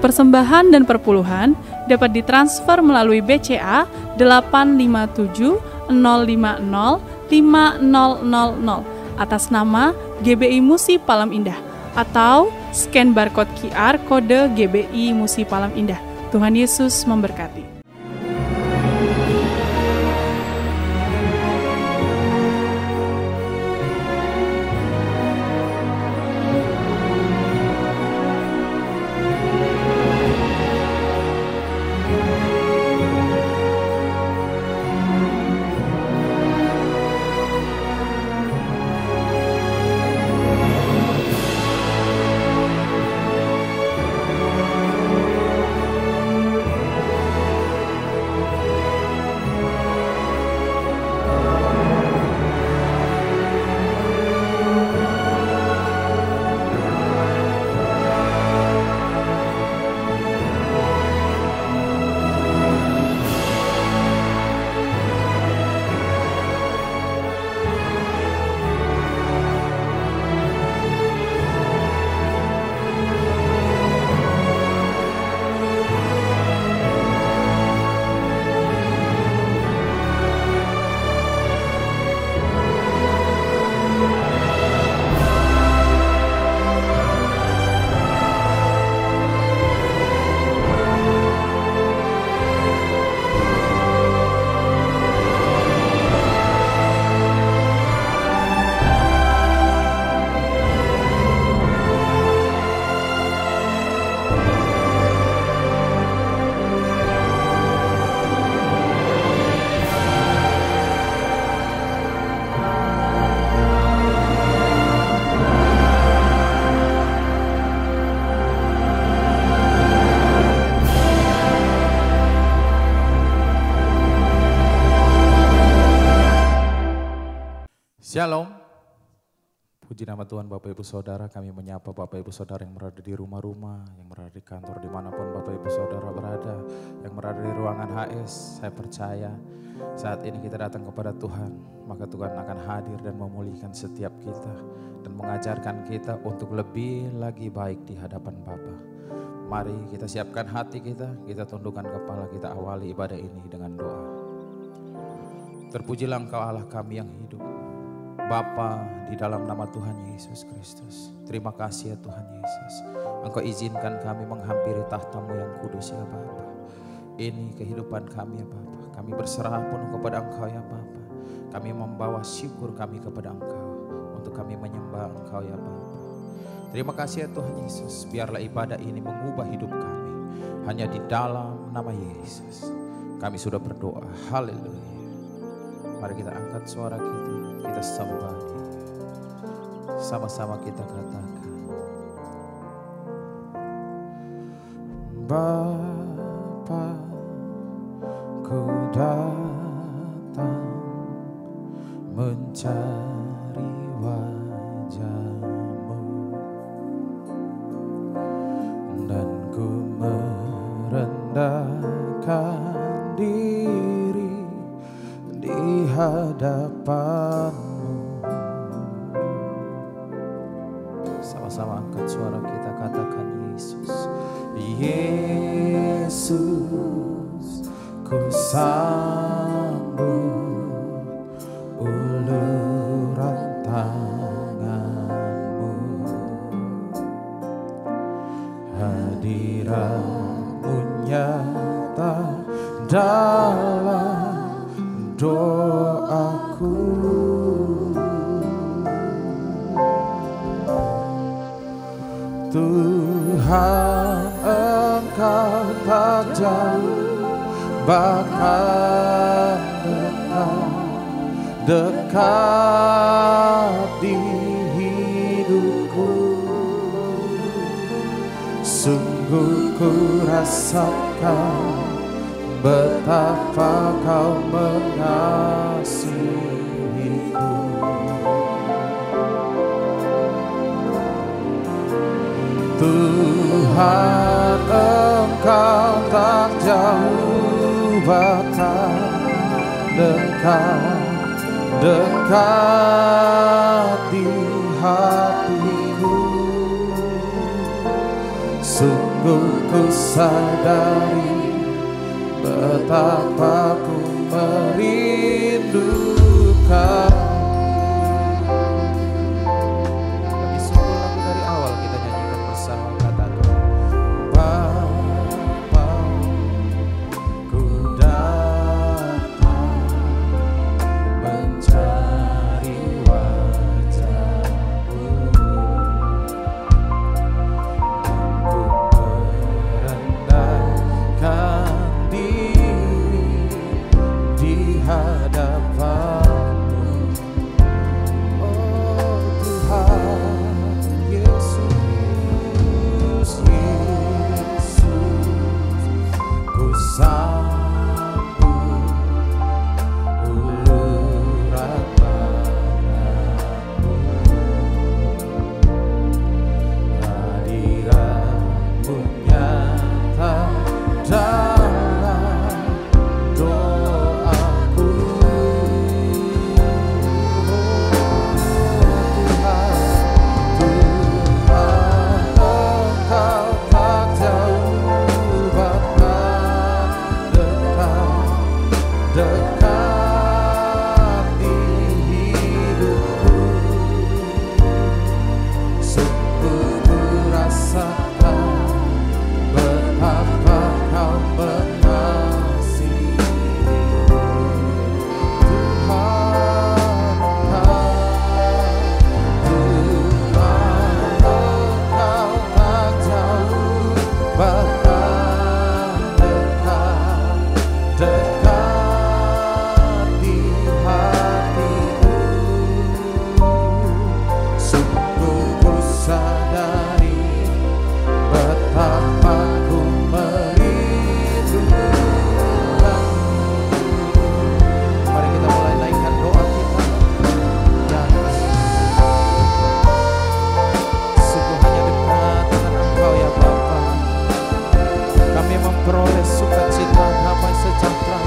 Persembahan dan perpuluhan dapat ditransfer melalui BCA 857 050 5000 atas nama GBI Musi Palam Indah atau scan barcode QR kode GBI Musi Palam Indah. Tuhan Yesus memberkati. Shalom, puji nama Tuhan. Bapak Ibu Saudara, kami menyapa Bapak Ibu Saudara yang berada di rumah-rumah, yang berada di kantor, dimanapun Bapak Ibu Saudara berada, yang berada di ruangan HS. Saya percaya saat ini kita datang kepada Tuhan, maka Tuhan akan hadir dan memulihkan setiap kita dan mengajarkan kita untuk lebih lagi baik di hadapan Bapa. Mari kita siapkan hati kita tundukkan kepala, kita awali ibadah ini dengan doa. Terpujilah Engkau Allah kami yang hidup. Bapa, di dalam nama Tuhan Yesus Kristus, terima kasih ya Tuhan Yesus. Engkau izinkan kami menghampiri tahta-Mu yang kudus ya Bapa. Ini kehidupan kami ya Bapa. Kami berserah penuh kepada Engkau ya Bapa. Kami membawa syukur kami kepada Engkau untuk kami menyembah Engkau ya Bapa. Terima kasih ya Tuhan Yesus. Biarlah ibadah ini mengubah hidup kami. Hanya di dalam nama Yesus kami sudah berdoa. Haleluya. Mari kita angkat suara kita sembah Dia. Sama-sama kita katakan, Bapa, ku datang mencari wajah-Mu, dan ku merendahkan diri di hadapan-Mu. Sama-sama angkat suara kita katakan, Yesus, Yesus, ku sambut uluran tangan-Mu, hadirat-Mu nyata dalam doaku. Tuhan, Engkau tak jauh, bahkan dekat di hidupku. Sungguh ku rasakan betapa Kau mengasihiku. Tuhan, Engkau tak jauh, bahkan dekat di hatiku. Sungguh ku sadari betapa ku merindukan. Lebih sungguh lagu dari awal kita nyanyikan bersama, katakan Bapa, ku datang mencari wajah-Mu, ku merendahkan diri di hadapan-Mu. Oh Tuhan Yesus, Yesus, ku sambut uluran tangan-Mu. Hadirat-Mu nyata dalam doaku. Tuhan, Engkau tak jauh, bahkan dekat di hidupku. Sungguh ku rasakan betapa Kau mengasihiku. Tuhan, Engkau tak jauh, bahkan dekat di hatiku. Sungguh ku sadari betapa ku merindukan. Mari kita mulai naikkan doa kita. Dan sungguh hanya dekat dengan Engkau ya Bapa, kami memperoleh sukacita, damai sejahtera.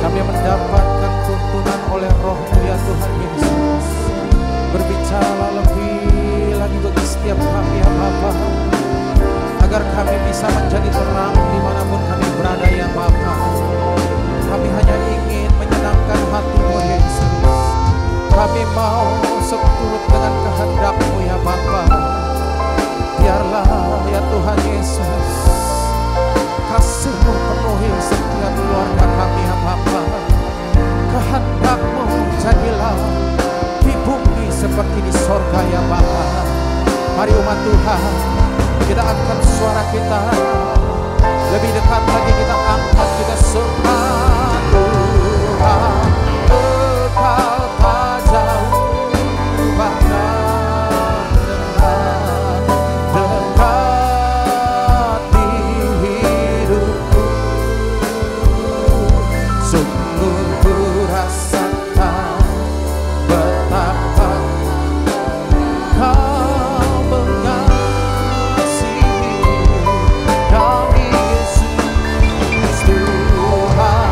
Kami mendapatkan tuntunan oleh Roh-Mu ya Tuhan Yesus. Berbicara lebih lagi bagi setiap kami ya Bapa, agar kami bisa menjadi terang dimanapun kami berada ya Bapa. Kami hanya ingin menyenangkan hati-Mu Yesus. Kami mau seturut dengan kehendak-Mu ya Bapa. Biarlah ya Tuhan Yesus, kasih-Mu penuhi setiap keluarga kami ya Bapa. Kehendak-Mu jadilah di bumi seperti di sorga ya Bapa. Mari umat Tuhan, kita angkat suara kita lebih dekat lagi, kita angkat, kita sembah Tuhan. Engkau tak jauh, bahkan dekat di hidupku. Sungguh ku rasakan betapa Kau mengasihi kami Yesus. Tuhan,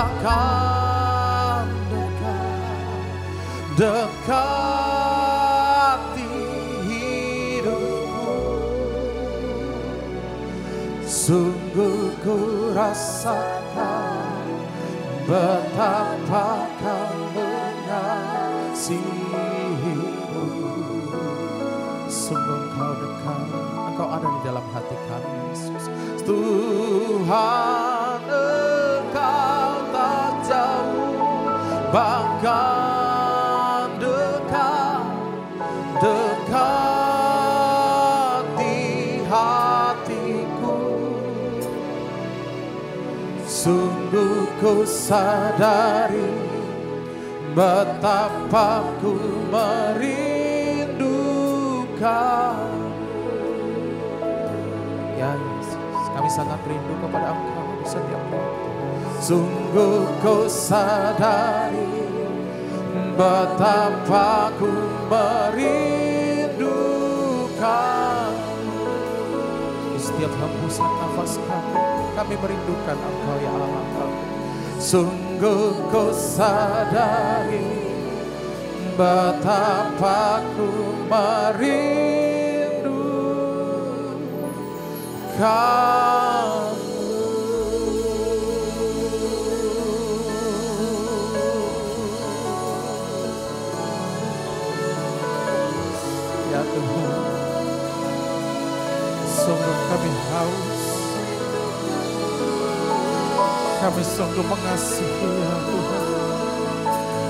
bahkan dekati hidupku. Sungguh ku rasakan betapa Kau mengasihiku. Sungguh Engkau dekat, Engkau ada di dalam hati kami, Yesus. Tuhan, Engkau tak jauh, bahkan dekat di hatiku. Sungguh ku sadari betapa ku merindukan. Ya Yesus, kami sangat rindu kepada Engkau di setiap waktu. Sungguh ku sadari betapa ku merindukan. Di setiap hembusan nafas kami merindukan Engkau ya Allah kami. Sungguh ku sadari betapa ku merindukan. Ya Tuhan, sungguh kami haus, kami sungguh mengasihi ya Tuhan.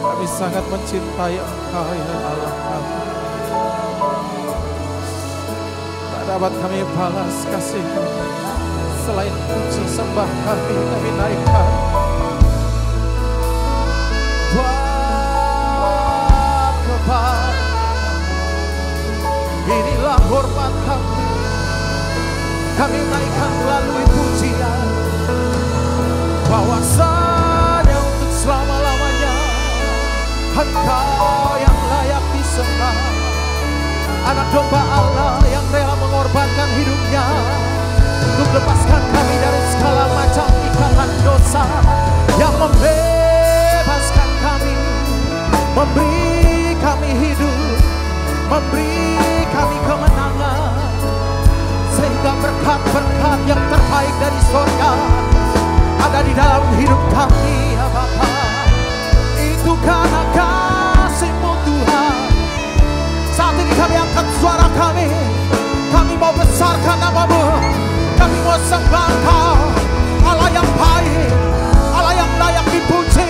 Kami sangat mencintai Engkau ya Allah kami. Tak dapat kami balas kasih-Mu. Selain puji sembah kami naikkan. Buat kepada inilah hormat kami. Kami naikkan melalui pujian. Bahwasanya untuk selama-lamanya Engkau yang layak disembah. Anak domba Allah yang rela mengorbankan hidupnya untuk lepaskan kami dari segala macam ikatan dosa, yang membebaskan kami, memberi kami hidup, memberi kami kemenangan, sehingga berkat-berkat yang terbaik dari surga ada di dalam hidup kami ya Bapa. Itu karena kasih-Mu Tuhan. Saat ini kami angkat suara kami mau besarkan nama-Mu, kami mau sembah Engkau, Allah yang baik, Allah yang layak dipuji,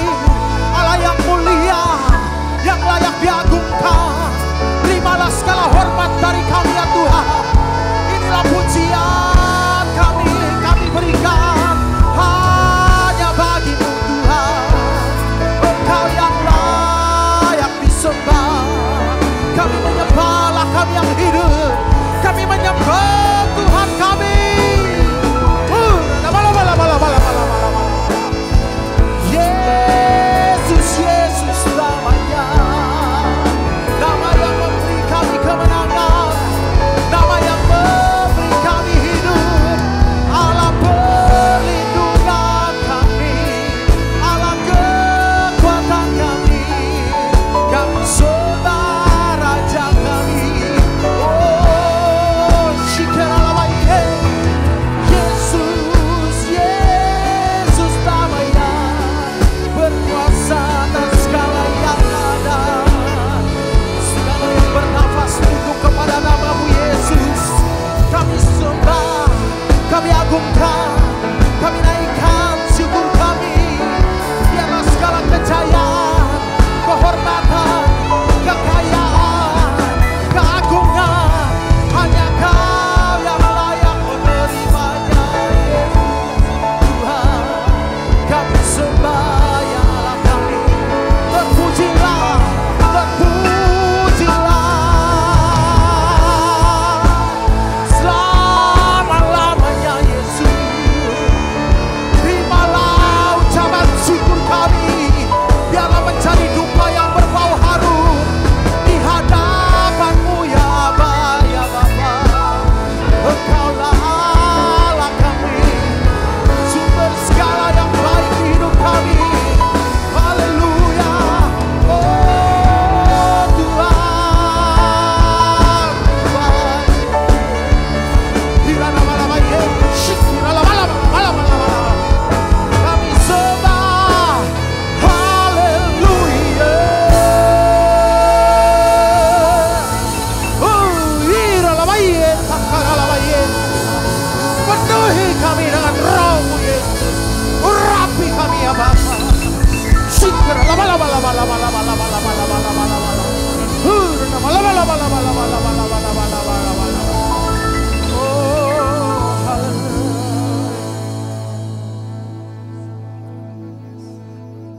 Allah yang mulia, yang layak diagungkan. Terimalah segala hormat dari kami ya Tuhan. Inilah pujian kami berikan hanya bagi-Mu Tuhan. Engkau yang layak disembah. Kami menyembahlah kami yang hidup, kami menyembah Tuhan kami.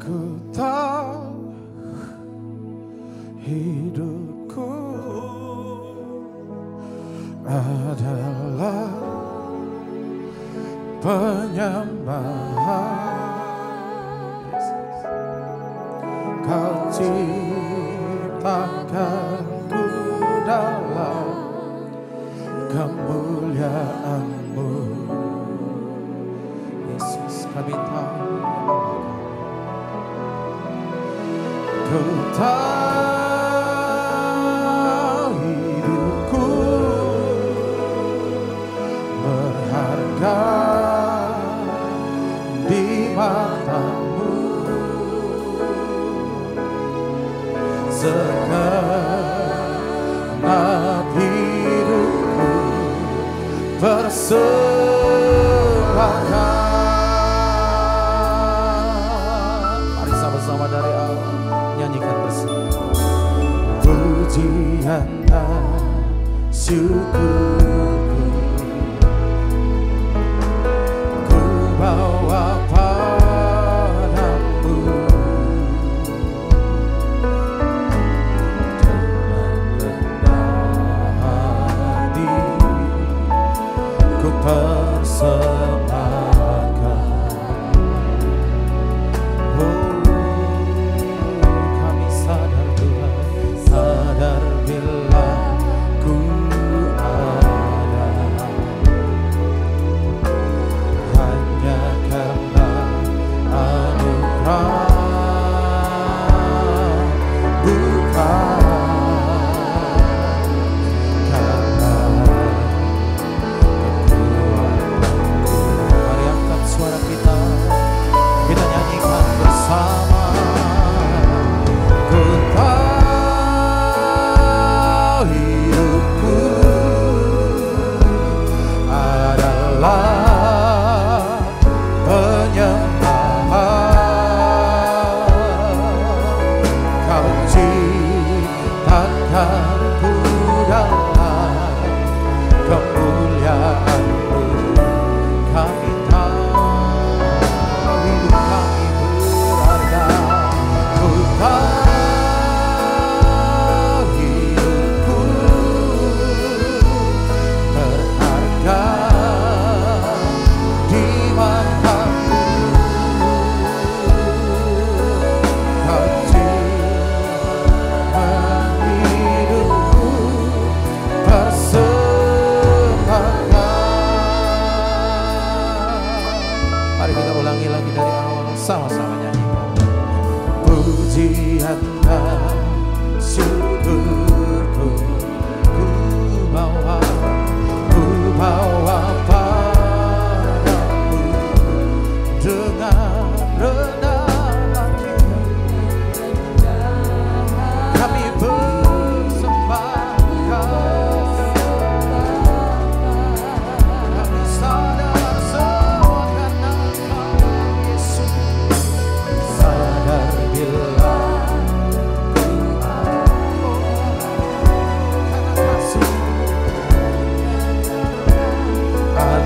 Ku tahu hidupku adalah penyembahan. Kau ciptakanku dalam kemuliaan-Mu. Yesus, kami tahu Ku tahu hidupku berharga di mata-Mu. Segenap hidupku persembahkan. Mari sama-sama dari awal nyanyikan bersama. Pujian dan syukurku ku bawa padamu. Persembahkan. Oh, kami sadar Tuhan, sadar bila ku ada hanya karena anugerah, bukan suara kita nyanyikan bersama. Ku tahu hidupku adalah penyembahan. Kau ciptakanku dalam kemuliaan-Mu. Kami sama-sama nyanyikan. Pujian dan syukurku ku bawa padamu dengan rendah hati. Kami persembahkan. Kami sadar semua karena Kau Yesus. Sadar bila ku ada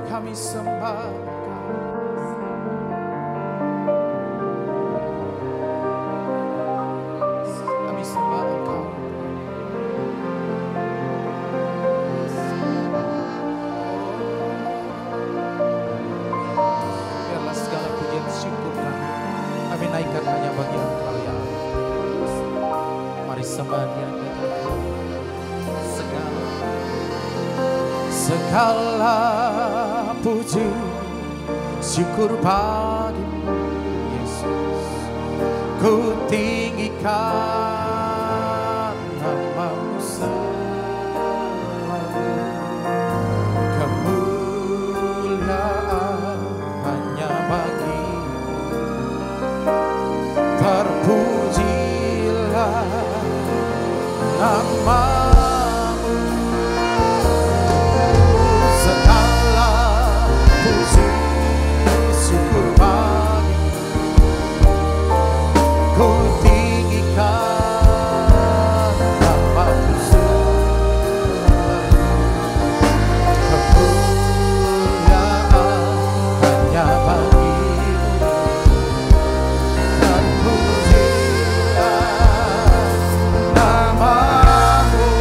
kami sembah Engkau. Biarlah segala pujian syukur kami naikkan hanya bagi Engkau ya Allah. Mari sembah Dia segala puji syukur bagimu Yesus. Ku tinggikan namamu selalu, kemuliaan hanya bagimu. Terpujilah namamu, segala puji syukur bagimu. Ku tinggikan namamu selalu, kemuliaan hanya bagimu. Dan pujilah namamu,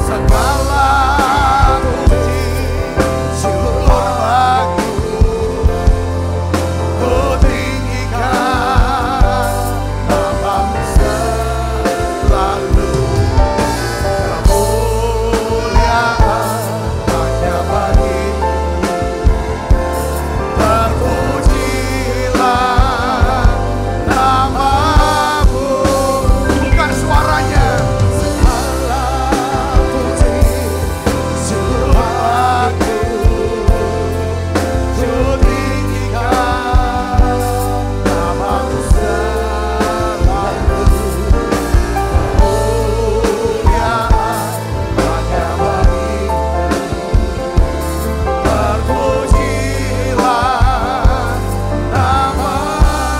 segala puji syukur bagimu. Ku tinggikan namamu selalu, kemuliaan hanya bagimu. Terpujilah namamu. Bukan suaranya. Segala puji syukur bagimu. Ku tinggikan namamu selalu, kemuliaan hanya bagimu. Terpujilah namamu.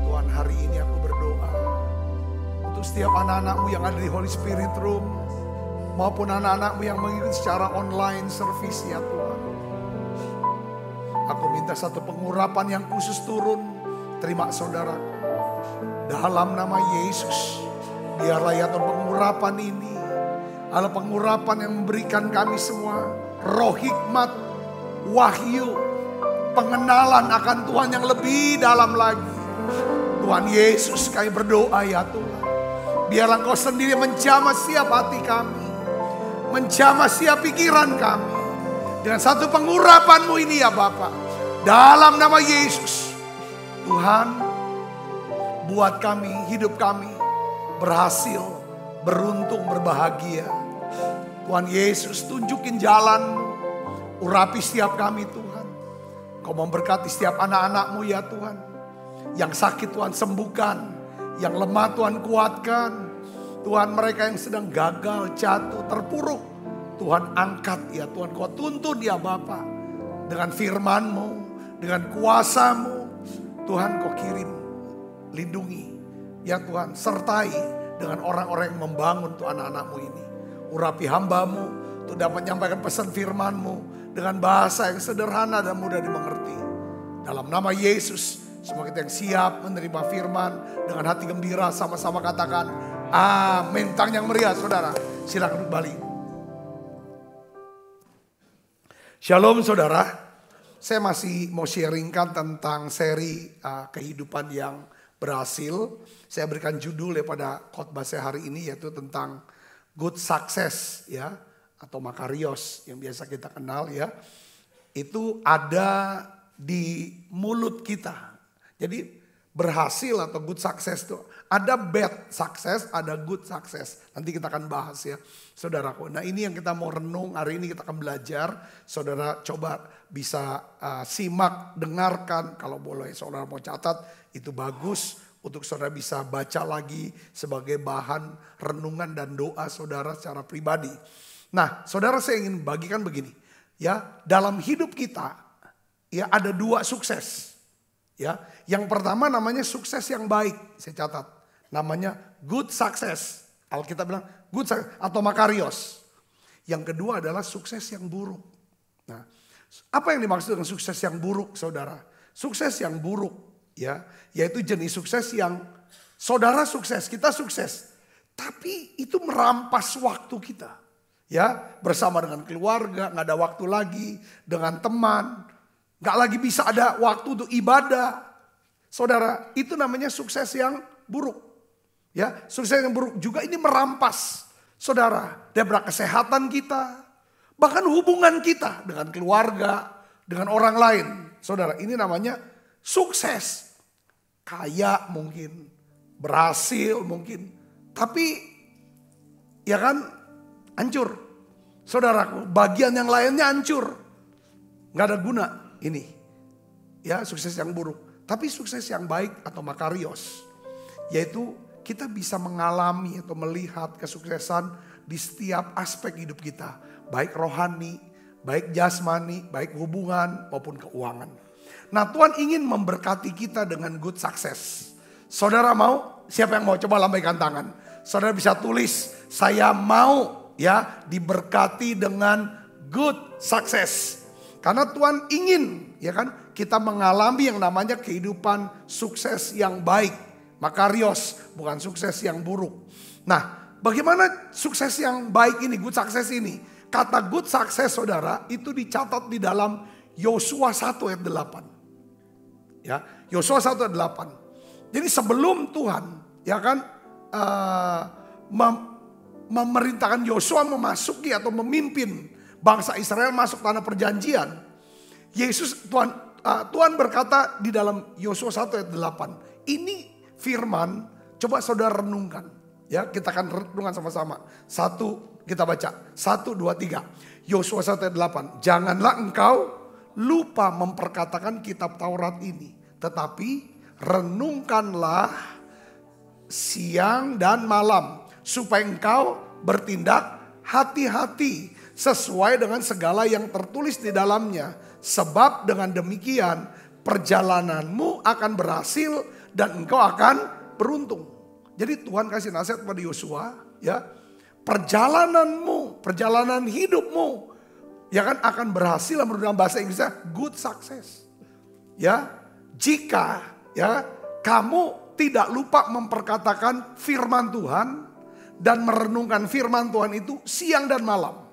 Tuhan, hari ini aku berdoa untuk setiap anak-anakmu yang ada di Holy Spirit Room, maupun anak-anakmu yang mengikuti secara online service ya Tuhan. Aku minta satu pengurapan yang khusus turun. Terima saudara. Dalam nama Yesus, biarlah ya Tuhan pengurapan ini adalah pengurapan yang memberikan kami semua roh hikmat, wahyu, pengenalan akan Tuhan yang lebih dalam lagi. Tuhan Yesus, kami berdoa ya Tuhan. Biarlah Engkau sendiri menjamah setiap hati kami, menjamah setiap pikiran kami dengan satu pengurapan-Mu ini ya Bapa. Dalam nama Yesus, Tuhan, buat kami, hidup kami berhasil, beruntung, berbahagia. Tuhan Yesus, tunjukin jalan-Mu, urapi setiap kami Tuhan. Kau memberkati setiap anak-anak-Mu ya Tuhan. Yang sakit Tuhan sembuhkan, yang lemah Tuhan kuatkan. Tuhan, mereka yang sedang gagal, jatuh, terpuruk, Tuhan angkat ya Tuhan. Kau tuntun ya Bapa dengan firman-Mu, dengan kuasa-Mu. Tuhan, Kau kirim, lindungi ya Tuhan, sertai dengan orang-orang yang membangun Tuhan anak-anak-Mu ini. Urapi hamba-Mu untuk dapat menyampaikan pesan firman-Mu dengan bahasa yang sederhana dan mudah dimengerti. Dalam nama Yesus, semua kita yang siap menerima firman dengan hati gembira sama-sama katakan amin. Tang yang meriah saudara, silakan kembali. Shalom saudara, saya masih mau sharingkan tentang seri kehidupan yang berhasil. Saya berikan judul pada khotbah saya hari ini yaitu tentang good success ya, atau makarios yang biasa kita kenal ya. Itu ada di mulut kita. Jadi berhasil atau good success itu ada bad success, ada good success. Nanti kita akan bahas ya saudaraku. Nah ini yang kita mau renung hari ini, kita akan belajar. Saudara coba bisa simak, dengarkan. Kalau boleh saudara mau catat itu bagus. Untuk saudara bisa baca lagi sebagai bahan renungan dan doa saudara secara pribadi. Nah saudara, saya ingin bagikan begini. Ya, dalam hidup kita ya ada dua sukses. Ya, yang pertama namanya sukses yang baik, saya catat. Namanya good success. Alkitab bilang good success atau makarios. Yang kedua adalah sukses yang buruk. Nah, apa yang dimaksud dengan sukses yang buruk, saudara? Sukses yang buruk, ya, yaitu jenis sukses yang saudara sukses, kita sukses, tapi itu merampas waktu kita, ya, bersama dengan keluarga, nggak ada waktu lagi, dengan teman, nggak lagi bisa ada waktu untuk ibadah, saudara. Itu namanya sukses yang buruk. Ya, sukses yang buruk juga ini merampas saudara daripada kesehatan kita, bahkan hubungan kita dengan keluarga, dengan orang lain. Saudara, ini namanya sukses. Kaya mungkin, berhasil mungkin, tapi ya kan hancur. Saudaraku, bagian yang lainnya hancur. Gak ada guna ini. Ya, sukses yang buruk. Tapi sukses yang baik atau makarios, yaitu kita bisa mengalami atau melihat kesuksesan di setiap aspek hidup kita. Baik rohani, baik jasmani, baik hubungan maupun keuangan. Nah, Tuhan ingin memberkati kita dengan good success. Saudara mau? Siapa yang mau? Coba lambaikan tangan. Saudara bisa tulis, saya mau ya diberkati dengan good success. Karena Tuhan ingin ya kan kita mengalami yang namanya kehidupan sukses yang baik. Makarios, bukan sukses yang buruk. Nah, bagaimana sukses yang baik ini, good success ini? Kata good success, saudara, itu dicatat di dalam Yosua 1 ayat 8. Ya, Yosua 1 ayat 8. Jadi sebelum Tuhan, ya kan, memerintahkan Yosua memasuki atau memimpin bangsa Israel masuk tanah perjanjian, Tuhan berkata di dalam Yosua 1 ayat 8. Ini firman, coba saudara renungkan. Ya, kita akan renungkan sama-sama. Kita baca. 1, 2, 3. Yosua 1 ayat 8. Janganlah engkau lupa memperkatakan kitab Taurat ini. Tetapi renungkanlah siang dan malam. Supaya engkau bertindak hati-hati sesuai dengan segala yang tertulis di dalamnya. Sebab dengan demikian perjalananmu akan berhasil dan engkau akan beruntung. Jadi Tuhan kasih nasihat kepada Yosua, ya, perjalananmu, perjalanan hidupmu, ya kan akan berhasil. Menurut dalam bahasa Inggrisnya good success. Ya, jika ya kamu tidak lupa memperkatakan firman Tuhan dan merenungkan firman Tuhan itu siang dan malam.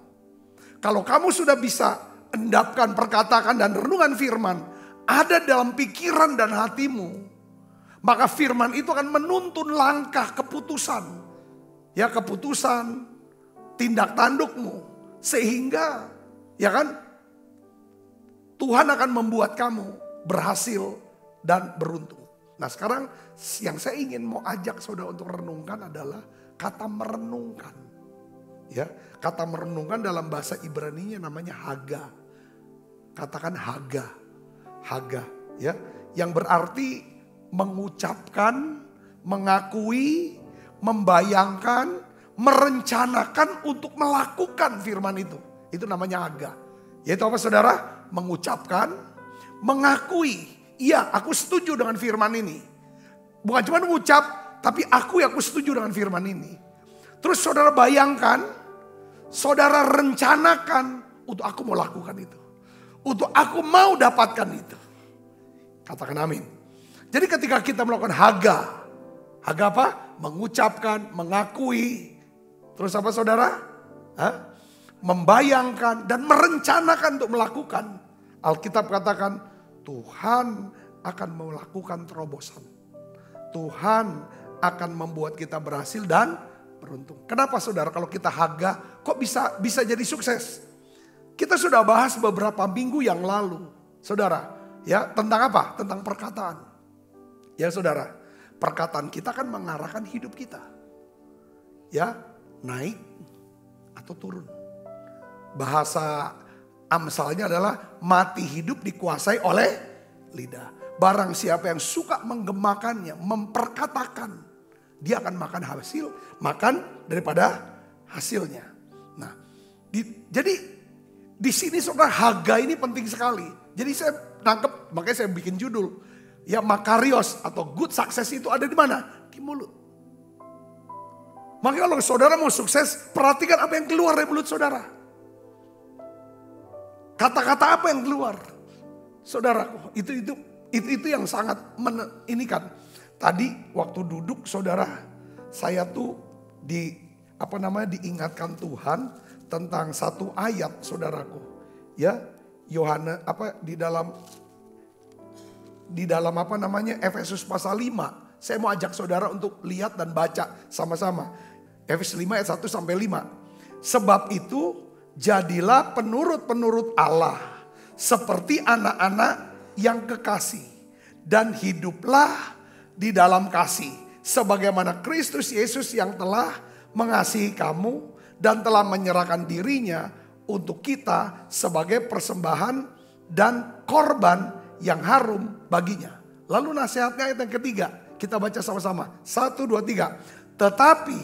Kalau kamu sudah bisa endapkan, perkatakan dan renungan firman ada dalam pikiran dan hatimu, maka firman itu akan menuntun langkah keputusan. Ya, keputusan, tindak tandukmu. Sehingga, ya kan, Tuhan akan membuat kamu berhasil dan beruntung. Nah, sekarang yang saya ingin mau ajak saudara untuk renungkan adalah kata merenungkan. Ya, kata merenungkan dalam bahasa Ibrani-nya namanya haga. Katakan haga. Haga, ya, yang berarti mengucapkan, mengakui, membayangkan, merencanakan untuk melakukan firman itu. Itu namanya haga. Yaitu apa saudara? Mengucapkan, mengakui. Iya, aku setuju dengan firman ini. Bukan cuma mengucap, tapi aku setuju dengan firman ini. Terus saudara bayangkan, saudara rencanakan untuk aku mau lakukan itu. Untuk aku mau dapatkan itu. Katakan amin. Jadi ketika kita melakukan haga apa? Mengucapkan, mengakui. Terus apa saudara? Membayangkan dan merencanakan untuk melakukan. Alkitab katakan Tuhan akan melakukan terobosan. Tuhan akan membuat kita berhasil dan beruntung. Kenapa saudara kalau kita haga kok bisa jadi sukses? Kita sudah bahas beberapa minggu yang lalu. Saudara, ya, tentang apa? Tentang perkataan. Ya saudara, perkataan kita kan mengarahkan hidup kita. Ya, naik atau turun. Bahasa Amsalnya adalah mati hidup dikuasai oleh lidah. Barang siapa yang suka menggemakannya, memperkatakan, dia akan makan daripada hasilnya. Nah, jadi di sini saudara haga ini penting sekali. Jadi saya nangkep, makanya saya bikin judul. Ya, makarios atau good success itu ada di mana? Di mulut. Maka kalau saudara mau sukses, perhatikan apa yang keluar dari mulut saudara. Kata-kata apa yang keluar. Saudaraku, itu yang sangat inikan. Tadi waktu duduk saudara, saya tuh diingatkan Tuhan tentang satu ayat saudaraku. Ya, Yohanes di dalam Efesus pasal 5. Saya mau ajak saudara untuk lihat dan baca sama-sama. Efesus 5 ayat 1 sampai 5. Sebab itu jadilah penurut-penurut Allah seperti anak-anak yang kekasih, dan hiduplah di dalam kasih sebagaimana Kristus Yesus yang telah mengasihi kamu dan telah menyerahkan dirinya untuk kita sebagai persembahan dan korban yang harum baginya. Lalu nasihatnya ayat yang ketiga, kita baca sama-sama. 1, 2, 3. Tetapi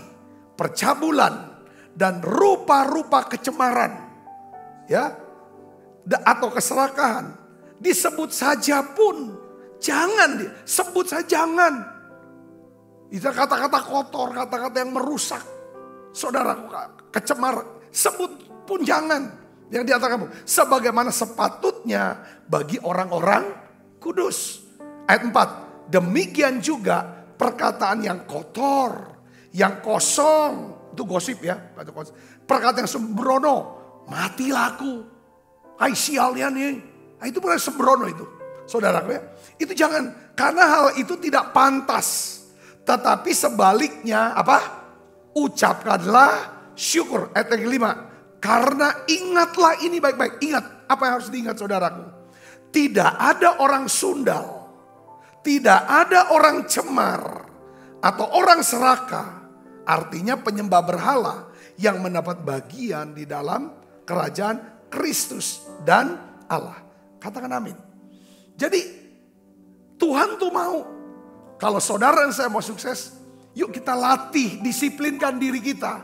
percabulan dan rupa-rupa kecemaran, ya, atau keserakahan, disebut saja pun jangan, sebut saja jangan. Itu kata-kata kotor, kata-kata yang merusak. Saudara, kecemar, sebut pun jangan. Yang diatakan sebagaimana sepatutnya bagi orang-orang kudus. Ayat 4. Demikian juga perkataan yang kotor, yang kosong, itu gosip ya. Perkataan yang sembrono, matilah aku. Hai sialnya nih. Itu bukan sembrono itu. Saudaraku ya. Itu jangan. Karena hal itu tidak pantas. Tetapi sebaliknya apa? Ucapkanlah syukur. Ayat yang kelima. Karena ingatlah ini baik-baik. Ingat. Apa yang harus diingat saudaraku? Tidak ada orang sundal. Tidak ada orang cemar. Atau orang serakah. Artinya penyembah berhala. Yang mendapat bagian di dalam kerajaan Kristus dan Allah. Katakan amin. Jadi Tuhan tuh mau. Kalau saudara dan saya mau sukses. Yuk kita latih, disiplinkan diri kita.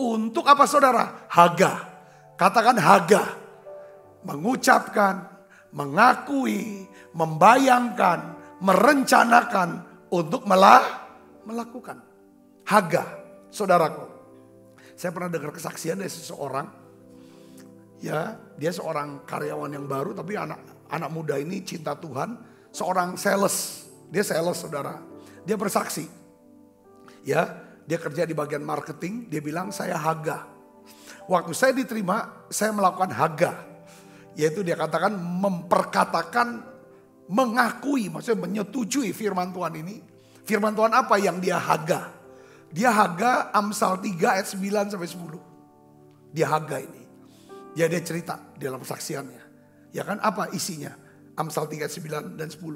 Untuk apa saudara? Haga. Katakan haga. Mengucapkan, mengakui, membayangkan, merencanakan untuk melakukan. Haga, saudaraku. Saya pernah dengar kesaksian dari seseorang. Ya, dia seorang karyawan yang baru, tapi anak muda ini cinta Tuhan. Seorang sales, dia sales saudara. Dia bersaksi. Ya, dia kerja di bagian marketing, dia bilang saya haga. Waktu saya diterima, saya melakukan haga. Yaitu dia katakan memperkatakan, mengakui, maksudnya menyetujui firman Tuhan ini. Firman Tuhan apa yang dia haga? Dia haga Amsal 3 ayat 9 sampai 10. Dia haga ini. Ya dia cerita di dalam persaksiannya. Ya kan apa isinya? Amsal 3 ayat 9 dan 10.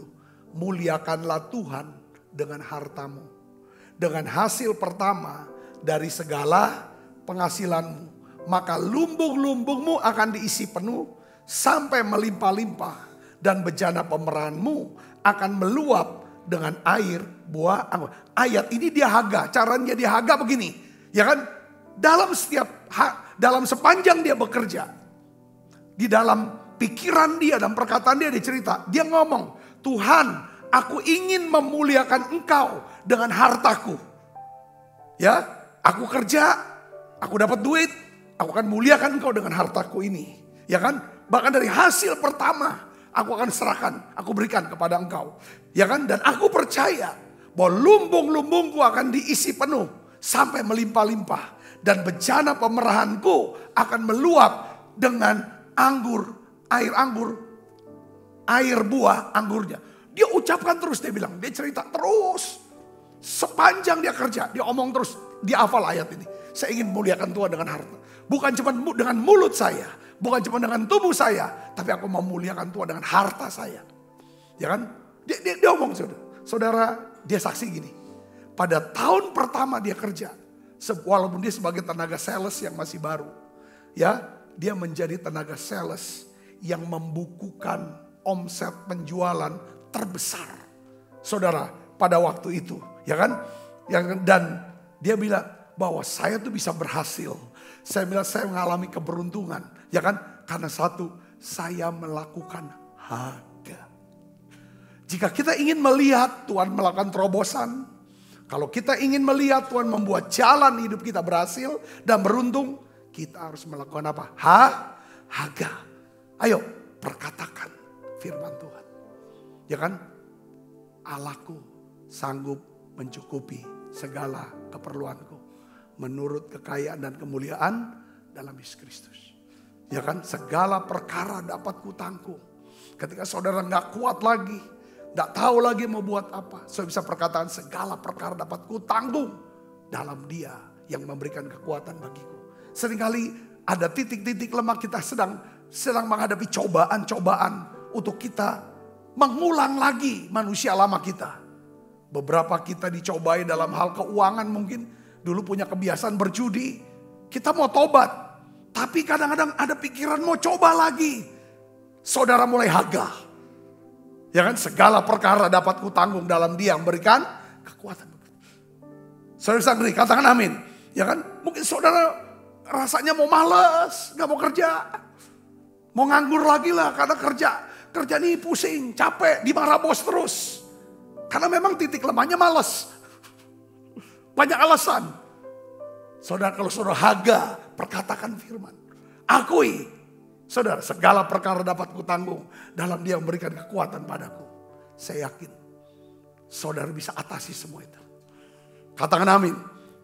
Muliakanlah Tuhan dengan hartamu. Dengan hasil pertama dari segala penghasilanmu. Maka lumbung-lumbungmu akan diisi penuh sampai melimpah-limpah. Dan bejana pemerahanmu akan meluap dengan air buah anggur. Ayat ini dia haga. Caranya dia haga begini. Ya kan? Dalam sepanjang dia bekerja. Di dalam pikiran dia dan perkataan dia cerita. Dia ngomong, Tuhan, aku ingin memuliakan Engkau dengan hartaku. Ya, aku kerja, aku dapat duit, aku akan muliakan Engkau dengan hartaku ini. Ya kan? Bahkan dari hasil pertama, aku akan serahkan, aku berikan kepada Engkau. Ya kan? Dan aku percaya bahwa lumbung-lumbungku akan diisi penuh sampai melimpah-limpah. Dan bejana pemerahanku akan meluap dengan air buah anggurnya. Dia ucapkan terus, dia bilang, dia cerita terus. Sepanjang dia kerja, dia omong terus, dia hafal ayat ini. Saya ingin muliakan Tuhan dengan harta. Bukan cuma dengan mulut saya, bukan cuma dengan tubuh saya, tapi aku mau memuliakan Tuhan dengan harta saya. Ya kan? Dia omong saudara, dia saksi gini. Pada tahun pertama dia kerja, walaupun dia sebagai tenaga sales yang masih baru, ya, dia menjadi tenaga sales yang membukukan omset penjualan terbesar, saudara, pada waktu itu, ya kan? Dan dia bilang bahwa saya tuh bisa berhasil. Saya bilang saya mengalami keberuntungan, ya kan? Karena satu, saya melakukan haga. Jika kita ingin melihat Tuhan melakukan terobosan, Kalau kita ingin melihat Tuhan membuat jalan hidup kita berhasil dan beruntung, kita harus melakukan apa? Haga. Ayo, perkatakan firman Tuhan. Ya kan? Allahku sanggup mencukupi segala keperluanku menurut kekayaan dan kemuliaan dalam Yesus Kristus. Ya kan? Segala perkara dapat kutanggung. Ketika saudara gak kuat lagi, gak tahu lagi mau buat apa, saudara bisa perkataan segala perkara dapat kutanggung dalam Dia yang memberikan kekuatan bagiku. Seringkali ada titik-titik lemah, kita sedang menghadapi cobaan-cobaan untuk kita mengulang lagi manusia lama kita. Beberapa kita dicobai dalam hal keuangan, mungkin dulu punya kebiasaan berjudi. Kita mau tobat, tapi kadang-kadang ada pikiran mau coba lagi. Saudara mulai haga. Ya kan, segala perkara dapat kutanggung dalam Dia yang berikan kekuatan. Saudara bisa ngeri, katakan amin. Ya kan, mungkin saudara rasanya mau malas, gak mau kerja. Mau nganggur lagi lah karena kerja nih pusing, capek, dimarah bos terus. Karena memang titik lemahnya malas. Banyak alasan. Saudara, kalau saudara haga, perkatakan firman. Akui, saudara, segala perkara dapat kutanggung dalam Dia memberikan kekuatan padaku. Saya yakin saudara bisa atasi semua itu. Katakan amin.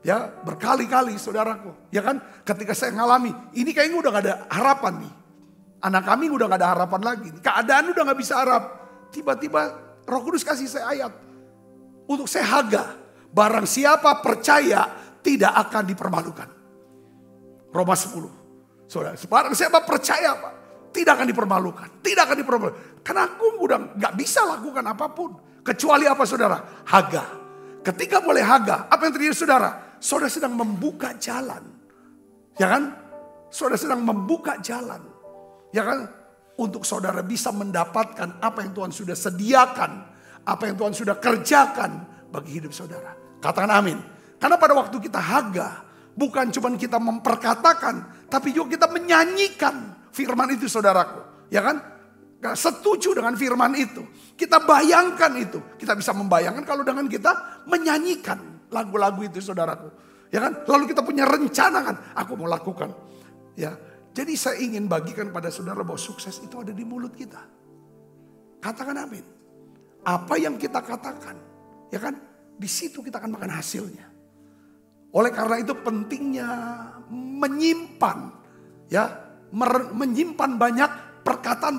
Ya, berkali-kali saudaraku. Ya kan, ketika saya ngalami, ini kayaknya udah gak ada harapan nih. Anak kami udah gak ada harapan lagi. Keadaan udah gak bisa harap. Tiba-tiba Roh Kudus kasih saya ayat. Untuk saya haga. Barang siapa percaya tidak akan dipermalukan. Roma 10. Saudara, barang siapa percaya Pak, tidak akan dipermalukan. Tidak akan dipermalukan. Karena aku udah gak bisa lakukan apapun. Kecuali apa saudara? Haga. Ketika boleh haga, apa yang terjadi saudara? Saudara sedang membuka jalan. Ya kan? Saudara sedang membuka jalan. Ya kan? Untuk saudara bisa mendapatkan apa yang Tuhan sudah sediakan. Apa yang Tuhan sudah kerjakan bagi hidup saudara. Katakan amin. Karena pada waktu kita haga, bukan cuma kita memperkatakan, tapi juga kita menyanyikan firman itu saudaraku. Ya kan? Gak setuju dengan firman itu. Kita bayangkan itu. Kita bisa membayangkan kalau dengan kita menyanyikan lagu-lagu itu saudaraku. Ya kan? Lalu kita punya rencana kan. Aku mau lakukan. Ya. Jadi saya ingin bagikan pada saudara bahwa sukses itu ada di mulut kita. Katakan amin. Apa yang kita katakan, ya kan, di situ kita akan makan hasilnya. Oleh karena itu pentingnya menyimpan, ya, menyimpan banyak perkataan.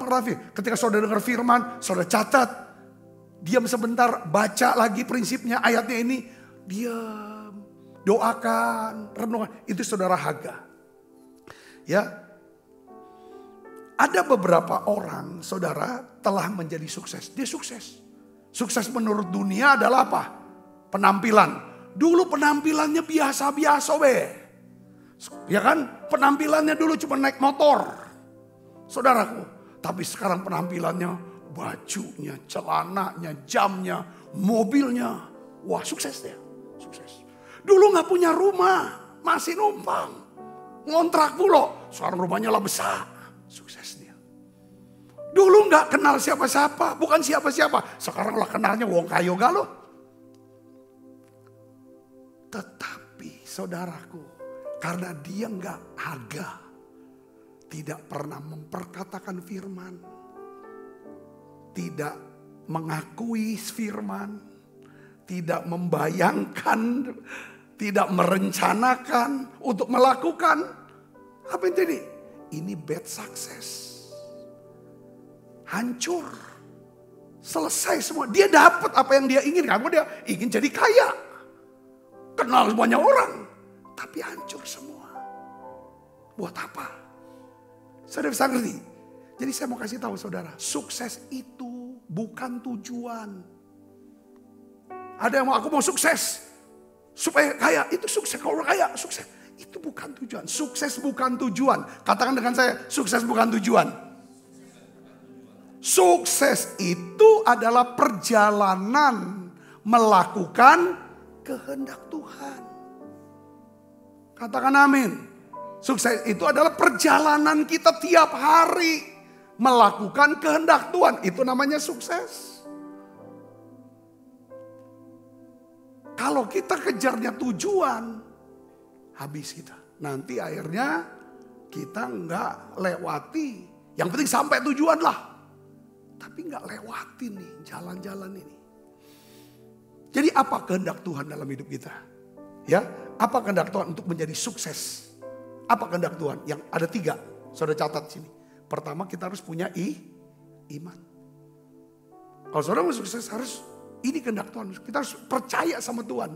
Ketika saudara dengar firman, saudara catat, diam sebentar, baca lagi prinsipnya, ayatnya ini, diam, doakan, renungan, itu saudara haga. Ya, ada beberapa orang saudara telah menjadi sukses. Dia sukses. Sukses menurut dunia adalah apa? Penampilan. Dulu penampilannya biasa-biasa ya kan? Penampilannya dulu cuma naik motor. Saudaraku. Tapi sekarang penampilannya bajunya, celananya, jamnya, mobilnya. Wah, sukses dia. Sukses. Dulu gak punya rumah. Masih numpang. Ngontrak dulu, sekarang rumahnya lah besar, sukses dia. Dulu nggak kenal siapa-siapa, bukan siapa-siapa, sekarang lah kenalnya wong kayo galo. Tetapi saudaraku, karena dia nggak haga, tidak pernah memperkatakan firman, tidak mengakui firman, tidak membayangkan, tidak merencanakan untuk melakukan. Apa yang jadi? Ini bad success. Hancur. Selesai semua. Dia dapat apa yang dia ingin. Kamu dia ingin jadi kaya. Kenal banyak orang. Tapi hancur semua. Buat apa? Saudara bisa ngerti? Jadi saya mau kasih tahu saudara. Sukses itu bukan tujuan. Ada yang mau, aku mau sukses. Supaya kaya, itu sukses. Kalau kaya, sukses. Itu bukan tujuan. Sukses bukan tujuan. Katakan dengan saya, sukses bukan tujuan. Sukses itu adalah perjalanan melakukan kehendak Tuhan. Katakan amin. Sukses itu adalah perjalanan kita tiap hari melakukan kehendak Tuhan. Itu namanya sukses. Kalau kita kejarnya tujuan, habis kita. Nanti akhirnya kita nggak lewati. Yang penting sampai tujuan lah. Tapi nggak lewatin nih jalan-jalan ini. Jadi apa kehendak Tuhan dalam hidup kita? Ya, apa kehendak Tuhan untuk menjadi sukses? Apa kehendak Tuhan? Yang ada 3. Saudara catat sini. Pertama, kita harus punya iman. Kalau saudara mau sukses harus ini kehendak Tuhan. Kita harus percaya sama Tuhan.